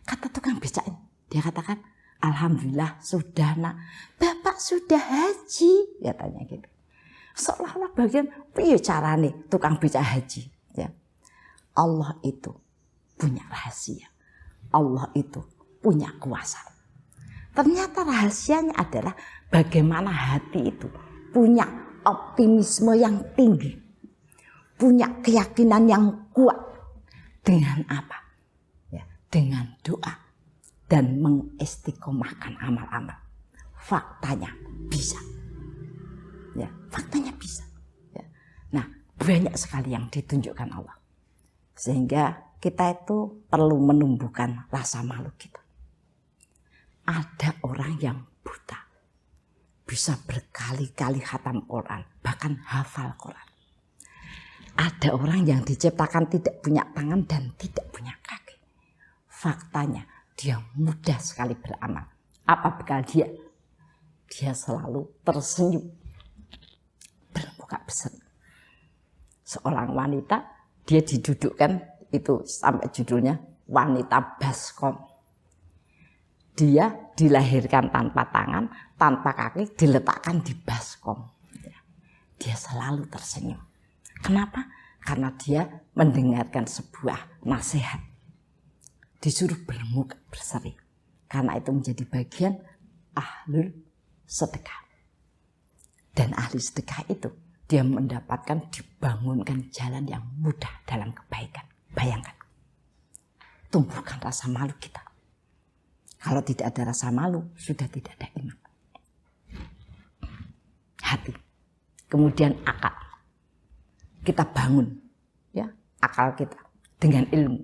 Kata tukang becak, dia katakan, alhamdulillah sudah nak. Bapak sudah haji, katanya gitu. Seolah-olah bagian piye carane tukang becak haji, ya. Allah itu punya rahasia. Allah itu punya kuasa. Ternyata rahasianya adalah bagaimana hati itu punya optimisme yang tinggi, punya keyakinan yang kuat. Dengan apa? Ya, dengan doa dan mengistiqomahkan amal-amal. Faktanya bisa. Ya, faktanya bisa. Ya. Nah, banyak sekali yang ditunjukkan Allah. Sehingga kita itu perlu menumbuhkan rasa malu kita. Ada orang yang buta, bisa berkali-kali khatam Quran, bahkan hafal Quran. Ada orang yang diciptakan tidak punya tangan dan tidak punya kaki. Faktanya dia mudah sekali beramal. Apa bekal dia? Dia selalu tersenyum, bermuka berseri. Seorang wanita, dia didudukkan, itu sampai judulnya wanita baskom. Dia dilahirkan tanpa tangan, tanpa kaki, diletakkan di baskom. Dia selalu tersenyum. Kenapa? Karena dia mendengarkan sebuah nasihat. Disuruh bermuka berseri. Karena itu menjadi bagian ahlul sedekah. Dan ahli sedekah itu, dia mendapatkan dibangunkan jalan yang mudah dalam kebaikan. Bayangkan. Tumbuhkan rasa malu kita. Kalau tidak ada rasa malu, sudah tidak ada iman. Hati. Kemudian akal. Kita bangun, ya, akal kita dengan ilmu.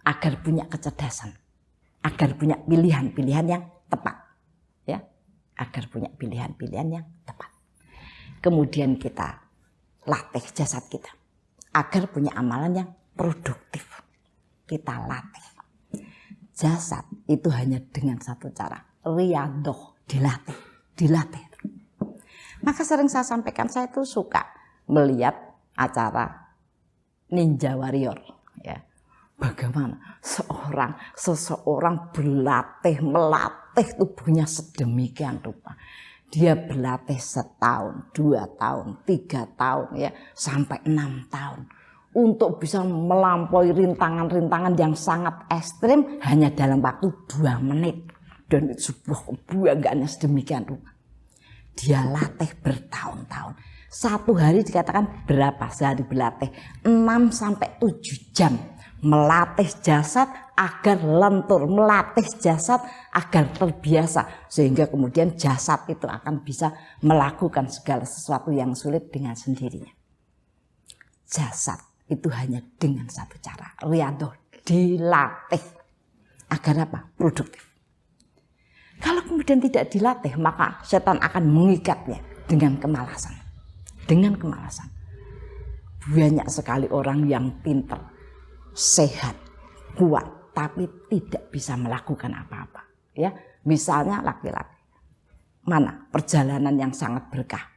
Agar punya kecerdasan. Agar punya pilihan-pilihan yang tepat. Ya, agar punya pilihan-pilihan yang tepat. Kemudian kita latih jasad kita. Agar punya amalan yang produktif. Kita latih. Jasad itu hanya dengan satu cara. Riyadhah, dilatih. Maka sering saya sampaikan, saya itu suka melihat acara Ninja Warrior. Ya. Bagaimana seseorang melatih tubuhnya sedemikian rupa. Dia berlatih 1 tahun, 2 tahun, 3 tahun, ya, sampai 6 tahun. Untuk bisa melampaui rintangan-rintangan yang sangat ekstrim hanya dalam waktu 2 menit. Dan itu sebuah kebanggaan sedemikian rupa. Dia latih bertahun-tahun. 1 hari dikatakan berapa sehari berlatih? 6-7 jam. Melatih jasad agar lentur. Melatih jasad agar terbiasa. Sehingga kemudian jasad itu akan bisa melakukan segala sesuatu yang sulit dengan sendirinya. Jasad itu hanya dengan satu cara. Riyadhah, dilatih. Agar apa? Produktif. Kalau kemudian tidak dilatih, maka setan akan mengikatnya dengan kemalasan. Dengan kemalasan. Banyak sekali orang yang pintar, sehat, kuat, tapi tidak bisa melakukan apa-apa. Ya, misalnya laki-laki. Mana perjalanan yang sangat berkah?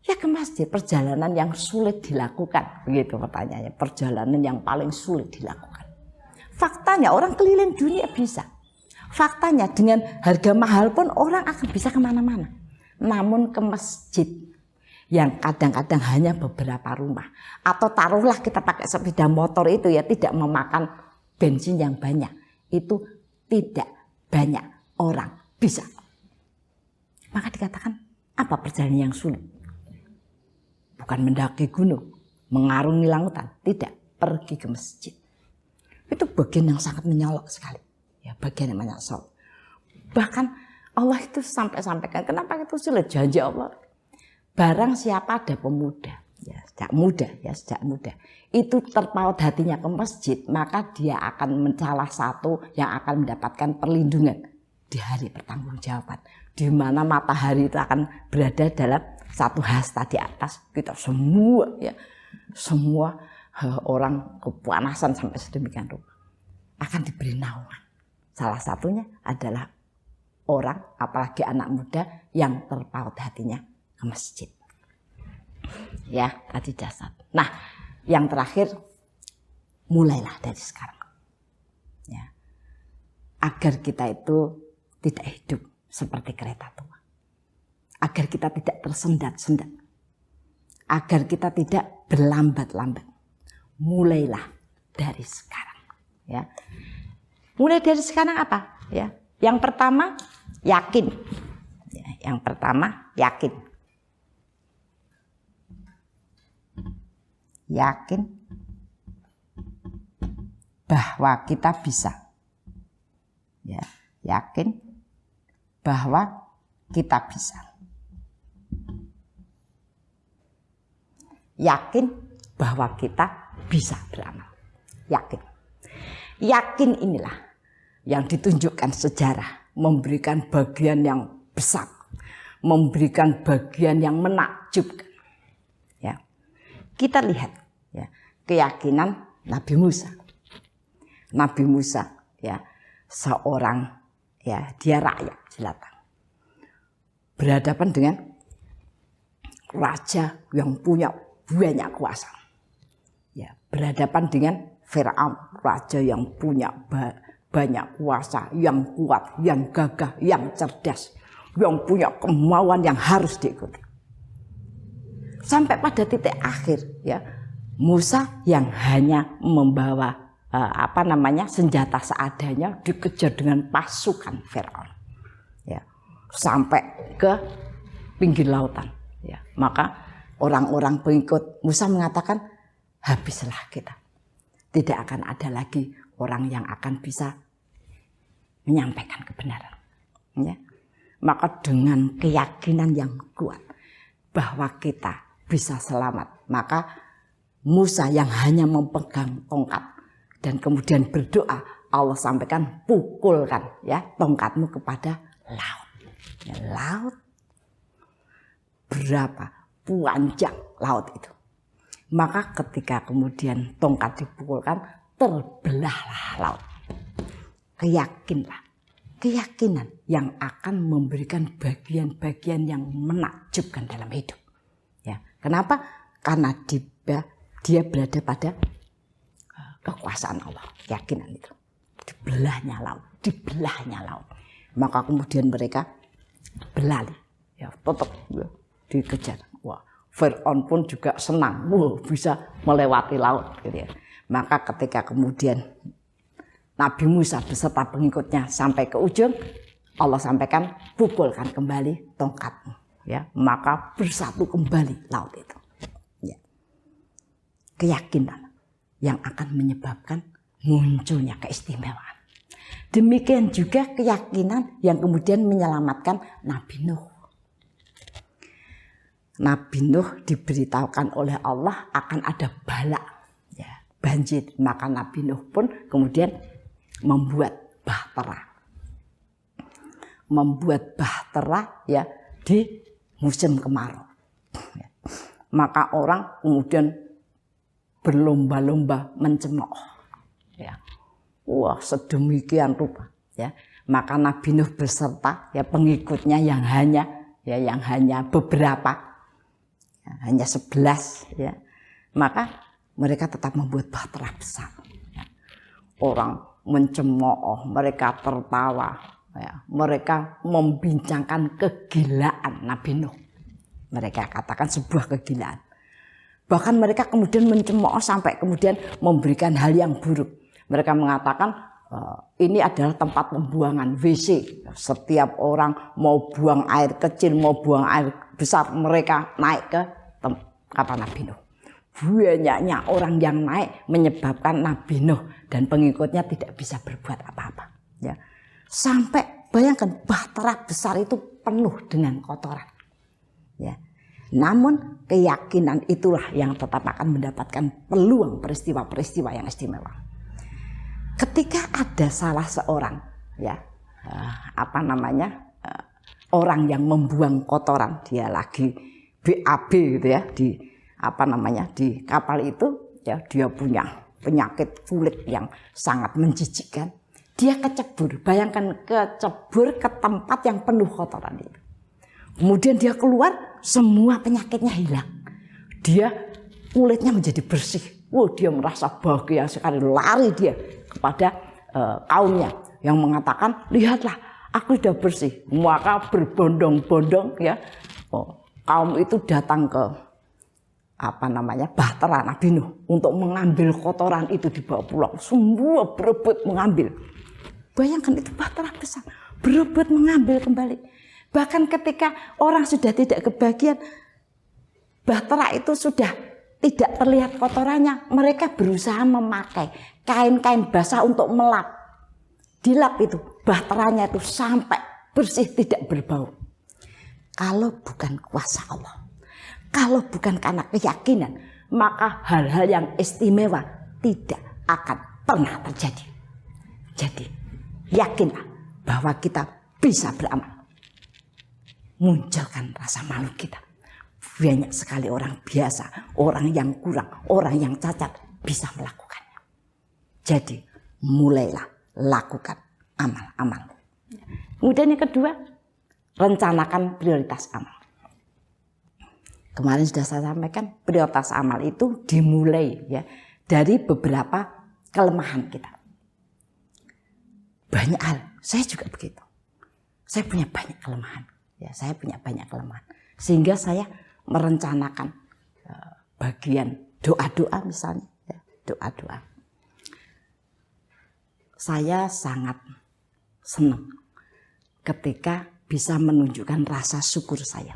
Ya ke masjid, perjalanan yang sulit dilakukan. Begitu pertanyaannya, perjalanan yang paling sulit dilakukan. Faktanya orang keliling dunia bisa. Faktanya dengan harga mahal pun orang akan bisa kemana-mana. Namun ke masjid yang kadang-kadang hanya beberapa rumah. Atau taruhlah kita pakai sepeda motor itu ya tidak memakan bensin yang banyak. Itu tidak banyak orang bisa. Maka dikatakan apa perjalanan yang sulit? Bukan mendaki gunung, mengarungi lautan. Tidak, pergi ke masjid. Itu bagian yang sangat menyolok sekali. Ya, bagian yang menyolok. Bahkan Allah itu sampaikan, kenapa itu sulit? Janji Allah. Barang siapa ada pemuda, ya, sejak muda, itu terpaut hatinya ke masjid, maka dia akan salah satu yang akan mendapatkan perlindungan di hari pertanggungjawaban. Di mana matahari itu akan berada dalam satu hasta di atas kita semua, ya, semua orang kepanasan sampai sedemikian rupa akan diberi naungan. Salah satunya adalah orang, apalagi anak muda yang terpaut hatinya ke masjid. Ya, tadi jasad. Nah, yang terakhir, mulailah dari sekarang. Ya. Agar kita itu tidak hidup seperti kereta tua. Agar kita tidak tersendat-sendat. Agar kita tidak berlambat-lambat. Mulailah dari sekarang. Ya. Mulai dari sekarang apa? Ya. Yang pertama, yakin. Ya, yang pertama, yakin. Yakin bahwa kita bisa. Ya, yakin bahwa kita bisa. Yakin bahwa kita bisa beramal. Yakin. Yakin inilah yang ditunjukkan sejarah, memberikan bagian yang besar, memberikan bagian yang menakjubkan. Ya. Kita lihat ya, keyakinan Nabi Musa. Nabi Musa ya, seorang ya, dia rakyat jelata. Berhadapan dengan raja yang punya banyak kuasa. Ya, berhadapan dengan Firaun, raja yang punya banyak kuasa, yang kuat, yang gagah, yang cerdas, yang punya kemauan yang harus diikuti. Sampai pada titik akhir ya, Musa yang hanya membawa senjata seadanya dikejar dengan pasukan Firaun. Ya, sampai ke pinggir lautan. Ya, maka orang-orang pengikut Musa mengatakan, habislah kita. Tidak akan ada lagi orang yang akan bisa menyampaikan kebenaran. Ya. Maka dengan keyakinan yang kuat bahwa kita bisa selamat, maka Musa yang hanya memegang tongkat dan kemudian berdoa, Allah sampaikan, pukulkan ya tongkatmu kepada laut. Ya, laut berapa panjang laut itu. Maka ketika kemudian tongkat dipukulkan, terbelahlah laut. Keyakinan yang akan memberikan bagian-bagian yang menakjubkan dalam hidup. Ya, kenapa? Karena dia berada pada kekuasaan Allah. Keyakinan itu. Dibelahnya laut. Maka kemudian mereka berlari. Ya, tetap ya, dikejar. Wah, Firaun pun juga senang, bisa melewati laut. Gitu ya. Maka ketika kemudian Nabi Musa beserta pengikutnya sampai ke ujung, Allah sampaikan, pukulkan kembali tongkatmu. Ya, maka bersatu kembali laut itu. Ya. Keyakinan yang akan menyebabkan munculnya keistimewaan. Demikian juga keyakinan yang kemudian menyelamatkan Nabi Nuh. Nabi Nuh diberitahukan oleh Allah akan ada bala, ya, banjir. Maka Nabi Nuh pun kemudian membuat bahtera ya, di musim kemarau. Ya. Maka orang kemudian berlomba-lomba mencemooh. Ya. Wah, sedemikian rupa. Ya. Maka Nabi Nuh beserta ya pengikutnya yang hanya beberapa. Hanya 11 ya. Maka mereka tetap membuat bahtera besar. Ya. Orang mencemooh, mereka tertawa, ya. Mereka membincangkan kegilaan Nabi Nuh. Mereka katakan sebuah kegilaan. Bahkan mereka kemudian mencemooh sampai kemudian memberikan hal yang buruk. Mereka mengatakan ini adalah tempat pembuangan WC. Setiap orang mau buang air kecil, mau buang air besar, mereka naik ke kapal Nabi Nuh. Banyaknya orang yang naik menyebabkan Nabi Nuh dan pengikutnya tidak bisa berbuat apa-apa. Ya. Sampai bayangkan bahtera besar itu penuh dengan kotoran. Ya. Namun keyakinan itulah yang tetap akan mendapatkan peluang peristiwa-peristiwa yang istimewa. Ketika ada salah seorang ya orang yang membuang kotoran, dia lagi BAB gitu ya di di kapal itu ya, dia punya penyakit kulit yang sangat menjijikkan. Dia kecebur, bayangkan kecebur ke tempat yang penuh kotoran itu. Kemudian dia keluar, semua penyakitnya hilang. Dia kulitnya menjadi bersih. Dia merasa bahagia sekali, lari dia kepada kaumnya yang mengatakan, lihatlah aku sudah bersih. Maka berbondong-bondong ya, kaum itu datang ke Bahtera Nabi Nuh untuk mengambil kotoran itu dibawa pulang. Semua berebut mengambil. Bayangkan itu Bahtera besar, berebut mengambil kembali. Bahkan ketika orang sudah tidak kebagian, Bahtera itu sudah tidak terlihat kotorannya, mereka berusaha memakai kain-kain basah untuk melap. Dilap itu, bahteranya itu sampai bersih tidak berbau. Kalau bukan kuasa Allah, kalau bukan karena keyakinan, maka hal-hal yang istimewa tidak akan pernah terjadi. Jadi, yakinlah bahwa kita bisa beramal. Munculkan rasa malu kita. Banyak sekali orang biasa, orang yang kurang, orang yang cacat bisa melakukannya. Jadi, mulailah lakukan amal-amal. Kemudian yang kedua, rencanakan prioritas amal. Kemarin sudah saya sampaikan, prioritas amal itu dimulai ya dari beberapa kelemahan kita. Banyak hal, saya juga begitu. Saya punya banyak kelemahan, ya saya punya banyak kelemahan. Sehingga saya merencanakan bagian doa-doa misalnya, ya, doa-doa. Saya sangat senang ketika bisa menunjukkan rasa syukur saya.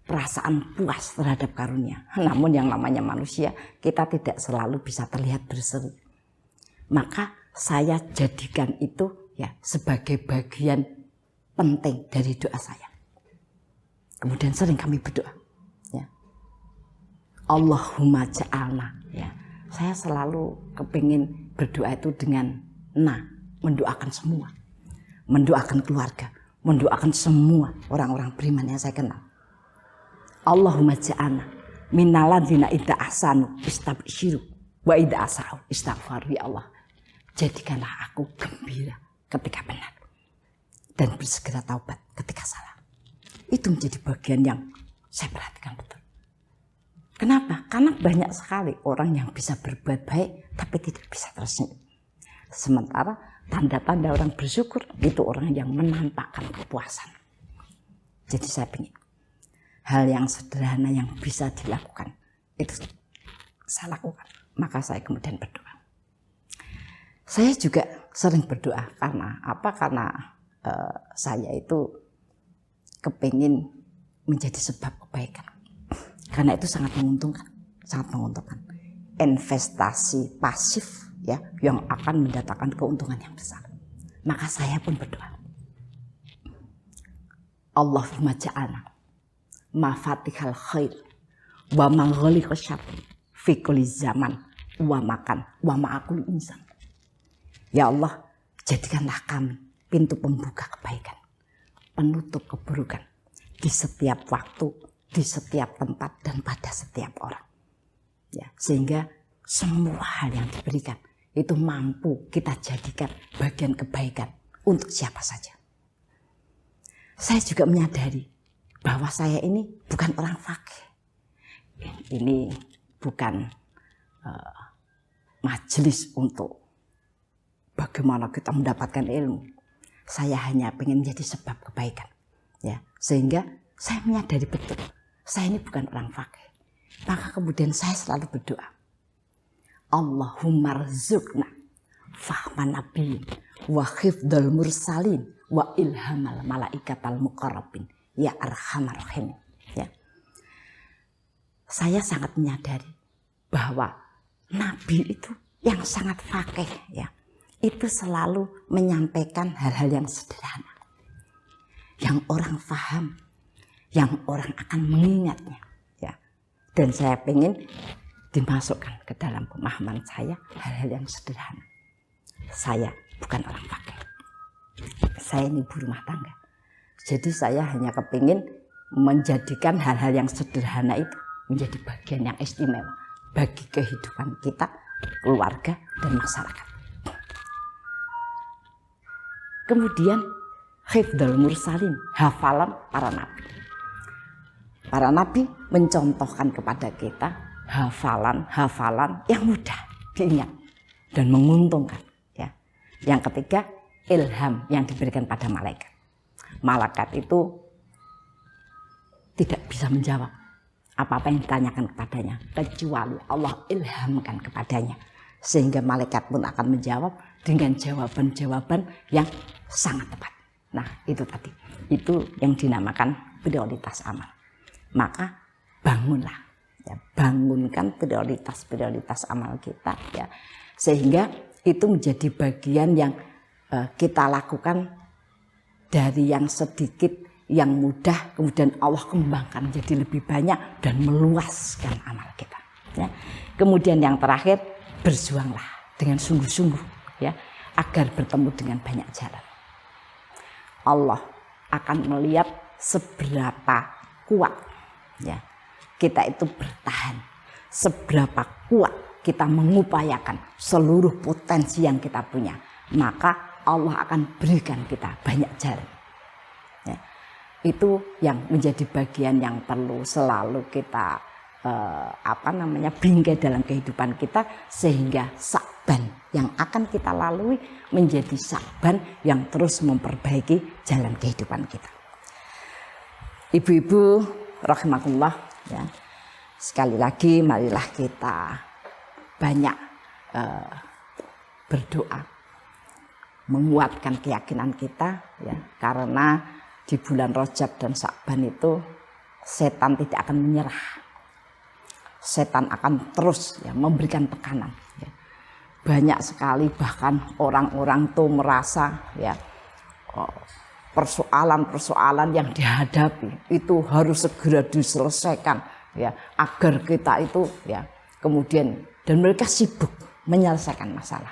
Perasaan puas terhadap karunia. Namun yang namanya manusia, kita tidak selalu bisa terlihat berseri. Maka saya jadikan itu ya sebagai bagian penting dari doa saya. Kemudian sering kami berdoa. Ya. Allahumma ja'alna. Ya. Saya selalu kepingin berdoa itu dengan mendoakan semua. Mendoakan keluarga. Mendoakan semua orang-orang beriman yang saya kenal. Allahumma ja'alna minalladzina idza ahsanu istabsyiru wa idza asa'u istaghfaru. Ya Allah, jadikanlah aku gembira ketika benar dan bersegera taubat ketika salah. Itu menjadi bagian yang saya perhatikan betul. Kenapa? Karena banyak sekali orang yang bisa berbuat baik tapi tidak bisa tersenyum. Sementara tanda-tanda orang bersyukur itu orang yang menampakkan kepuasan. Jadi saya ingin hal yang sederhana yang bisa dilakukan itu saya lakukan. Maka saya kemudian berdoa. Saya juga sering berdoa karena apa? Karena saya itu kepingin menjadi sebab kebaikan. Karena itu sangat menguntungkan, sangat menguntungkan. Investasi pasif ya yang akan mendatangkan keuntungan yang besar. Maka saya pun berdoa. Allahumma ja'alna mafatihal khair wa maghaliqas syarr fi kulli zaman wa makan wa ma'akul insan. Ya Allah, jadikanlah kami pintu pembuka kebaikan, penutup keburukan di setiap waktu, di setiap tempat dan pada setiap orang. Ya, sehingga semua hal yang diberikan itu mampu kita jadikan bagian kebaikan untuk siapa saja. Saya juga menyadari bahwa saya ini bukan orang fakih. Ini bukan majelis untuk bagaimana kita mendapatkan ilmu. Saya hanya ingin menjadi sebab kebaikan. Ya, sehingga saya menyadari betul, saya ini bukan orang fakih. Maka kemudian saya selalu berdoa. Allahumma rzuqna fahman nabiyyin wa hifdzal mursalin wa ilhamal malaikatal muqarrabin. Ya arhamar rahim. Ya. Saya sangat menyadari bahwa Nabi itu yang sangat fakih ya, itu selalu menyampaikan hal-hal yang sederhana, yang orang paham, yang orang akan mengingatnya. Ya. Dan saya ingin dimasukkan ke dalam pemahaman saya hal-hal yang sederhana. Saya bukan orang fakih. Saya ini ibu rumah tangga. Jadi saya hanya kepingin menjadikan hal-hal yang sederhana itu menjadi bagian yang istimewa bagi kehidupan kita, keluarga, dan masyarakat. Kemudian hifdzul mursalin, hafalan para nabi. Para nabi mencontohkan kepada kita hafalan yang mudah diingat dan menguntungkan. Ya. Yang ketiga, ilham yang diberikan pada malaikat. Malaikat itu tidak bisa menjawab apa-apa yang ditanyakan kepadanya kecuali Allah ilhamkan kepadanya, sehingga malaikat pun akan menjawab dengan jawaban-jawaban yang sangat tepat. Nah, itu tadi, itu yang dinamakan prioritas amal. Maka bangunlah, ya, bangunkan prioritas amal kita, ya, sehingga itu menjadi bagian yang kita lakukan dari yang sedikit, yang mudah, kemudian Allah kembangkan jadi lebih banyak dan meluaskan amal kita. Ya. Kemudian yang terakhir, berjuanglah dengan sungguh-sungguh, ya, agar bertemu dengan banyak jalan. Allah akan melihat seberapa kuat, ya, kita itu bertahan, seberapa kuat kita mengupayakan seluruh potensi yang kita punya, maka Allah akan berikan kita banyak jalan. Ya. Itu yang menjadi bagian yang perlu selalu kita bingkai dalam kehidupan kita, sehingga Sa'ban yang akan kita lalui menjadi Sa'ban yang terus memperbaiki jalan kehidupan kita. Ibu-ibu rahimakumullah, ya, sekali lagi marilah kita banyak berdoa, menguatkan keyakinan kita, ya, karena di bulan Rajab dan Sa'ban itu setan tidak akan menyerah. Setan akan terus, ya, memberikan tekanan. Ya. Banyak sekali bahkan orang-orang itu merasa, ya, persoalan-persoalan yang dihadapi itu harus segera diselesaikan, ya, agar kita itu, ya, kemudian, dan mereka sibuk menyelesaikan masalah.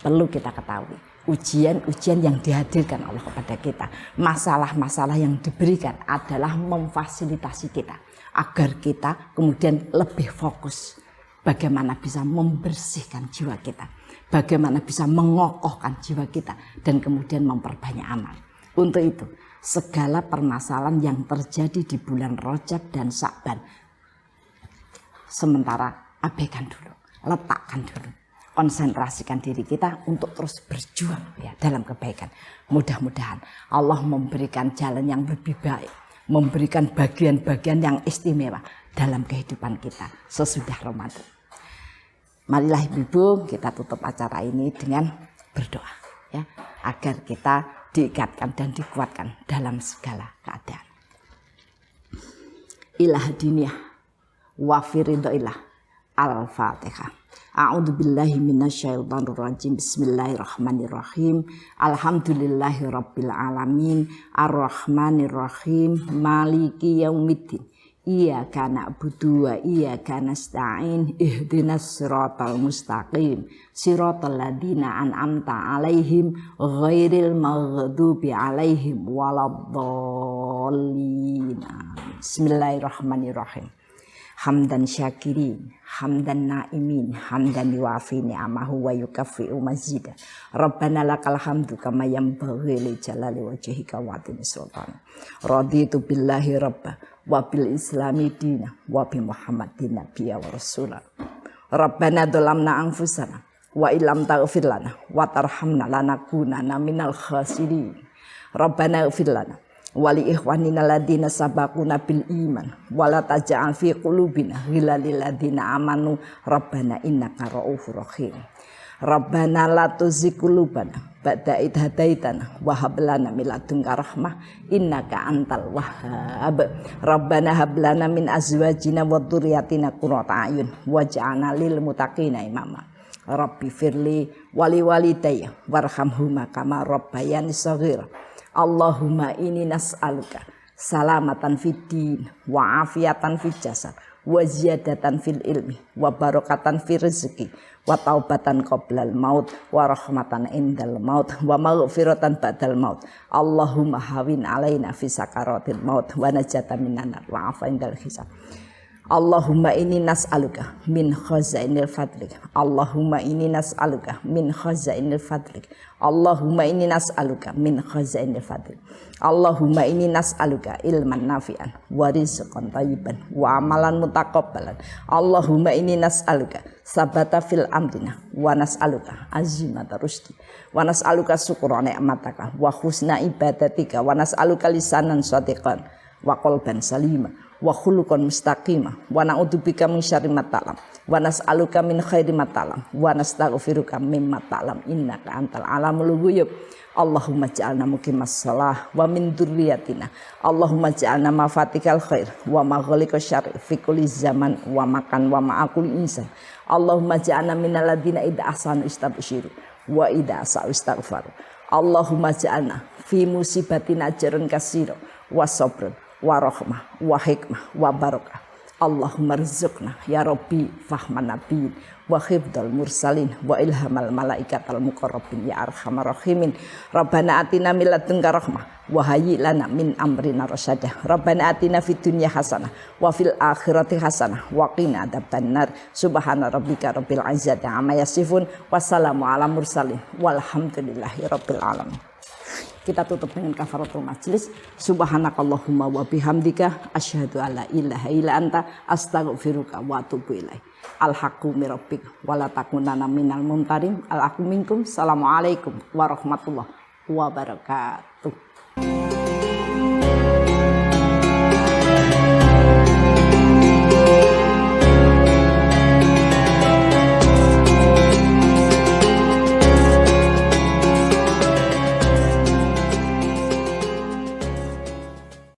Perlu kita ketahui, ujian-ujian yang dihadirkan Allah kepada kita, masalah-masalah yang diberikan adalah memfasilitasi kita agar kita kemudian lebih fokus bagaimana bisa membersihkan jiwa kita, bagaimana bisa mengokohkan jiwa kita, dan kemudian memperbanyak amal. Untuk itu, segala permasalahan yang terjadi di bulan Rajab dan Sa'ban sementara abaikan dulu, letakkan dulu. Konsentrasikan diri kita untuk terus berjuang, ya, dalam kebaikan. Mudah-mudahan Allah memberikan jalan yang lebih baik, memberikan bagian-bagian yang istimewa dalam kehidupan kita sesudah Ramadan. Marilah ibu-ibu kita tutup acara ini dengan berdoa, ya, agar kita diikatkan dan dikuatkan dalam segala keadaan. Ilah diniyah wa firidillah. Al-Fatihah. A'udzubillahi minasyaitonirrajim. Bismillahirrahmanirrahim. Alhamdulillahirabbil alamin. Arrahmanirrahim. Maliki yaumiddin. Iyyaka na'budu wa iyyaka nasta'in. Ihdinas siratal mustaqim. Siratal ladzina an'amta 'alaihim ghairil maghdubi 'alaihim waladdallin. Bismillahirrahmanirrahim. Hamdan syakirin, hamdan naimin, hamdan yuafi ni'amahu wa yukafi'u mazida. Rabbana lakal hamdu kama yanbaghi li jalali wajhika wa 'azimi sultan. Raditu billahi rabba wa bil islami dina wa bi Muhammadin nabiyya wa rasula. Rabbana dzalamna anfusana wa illam taghfir lana wa tarhamna lanakunanna minal khasirin. Rabbana ighfir lana wali ikhwanina ladina sabaquna bil iman wala taj'al fi qulubina ghillan lil ladina amanu rabbana innaka ra'ufur rahim. Rabbana la tuzigh qulubana ba'da idh hadaitana wa hab lana min ladunka rahmah innaka antal wahhab. Rabbana hab lana min azwajina wa dzurriyyatina qurrata a'yun waj'alna lil muttaqina imama. Rabbi firli wali walidayya warhamhuma kama rabbayani shaghira. Allahumma inni nas'aluka salamatan fid din wa afiatan fil jasad wa ziyadatan fil ilmi wa barakatan fil rizqi wa taubatan qoblal maut wa rahmatan indal maut wa maghfiratan ba'dal maut. Allahumma hawin alaina fi sakaratil maut wa najatan minan nar wa afa indal hisab. Allahumma inni nas'aluka min khazainil fadlik. Allahumma inni nas'aluka min khazainil fadlik. Allahumma inni nas'aluka min khazainil fadlik. Allahumma inni nas'aluka ilman nafi'an wa rizqan thayyiban wa amalan mutaqabbalan. Allahumma inni nas'aluka sabata fil amrina wa nas'aluka azimata rusdi wa nas'aluka syukra ni'mataka wa husna ibadatika wa nas'aluka lisanan shadiqan wa qalban salima wa khuluqan mustaqima wa na'udzubika min syarri ma ta'lam wa nas'aluka min khairi ma ta'lam wa nastaghfiruka mimma ta'lam innaka antal alamul ghuyub. Allahumma ja'alna muqimas shalah wa min dzurriyyatina. Allahumma ja'alna mafatikal khair wa maghliqash syarri fi kulli zaman wa makan wa ma'akul insan. Allahumma ja'alna minal ladzina idza ahsanu istabsyiru wa idza asa'u istaghfaru. Allahumma ja'alna fi musibatina ajrun katsira wa sabrun wa rahmah wa hikmah wa barakah. Allahumma rizqna ya Rabbi fahman nabiyyin wa khifdal mursalin wa ilhamal malaikatal muqarrabin ya arhamar rahimin. Rabbana atina min ladunka rahmah wa hayyi lana min amrina rasyada. Rabbana atina fid dunya hasanah wa fil akhirati hasanah wa qina adzabannar. Subhana rabbika rabbil izzati amma yasifun wassalamu ala mursalin walhamdulillahi rabbil alamin. Kita tutup dengan kafaratul majlis. Subhanakallahumma wa bihamdika asyhadu alla ilaha illa anta astaghfiruka wa atubu ilaik. Al-haqqu min rabbik wa la takunanna minal mumtarin. Al-haqqu minkum. Assalamualaikum warahmatullahi wabarakatuh.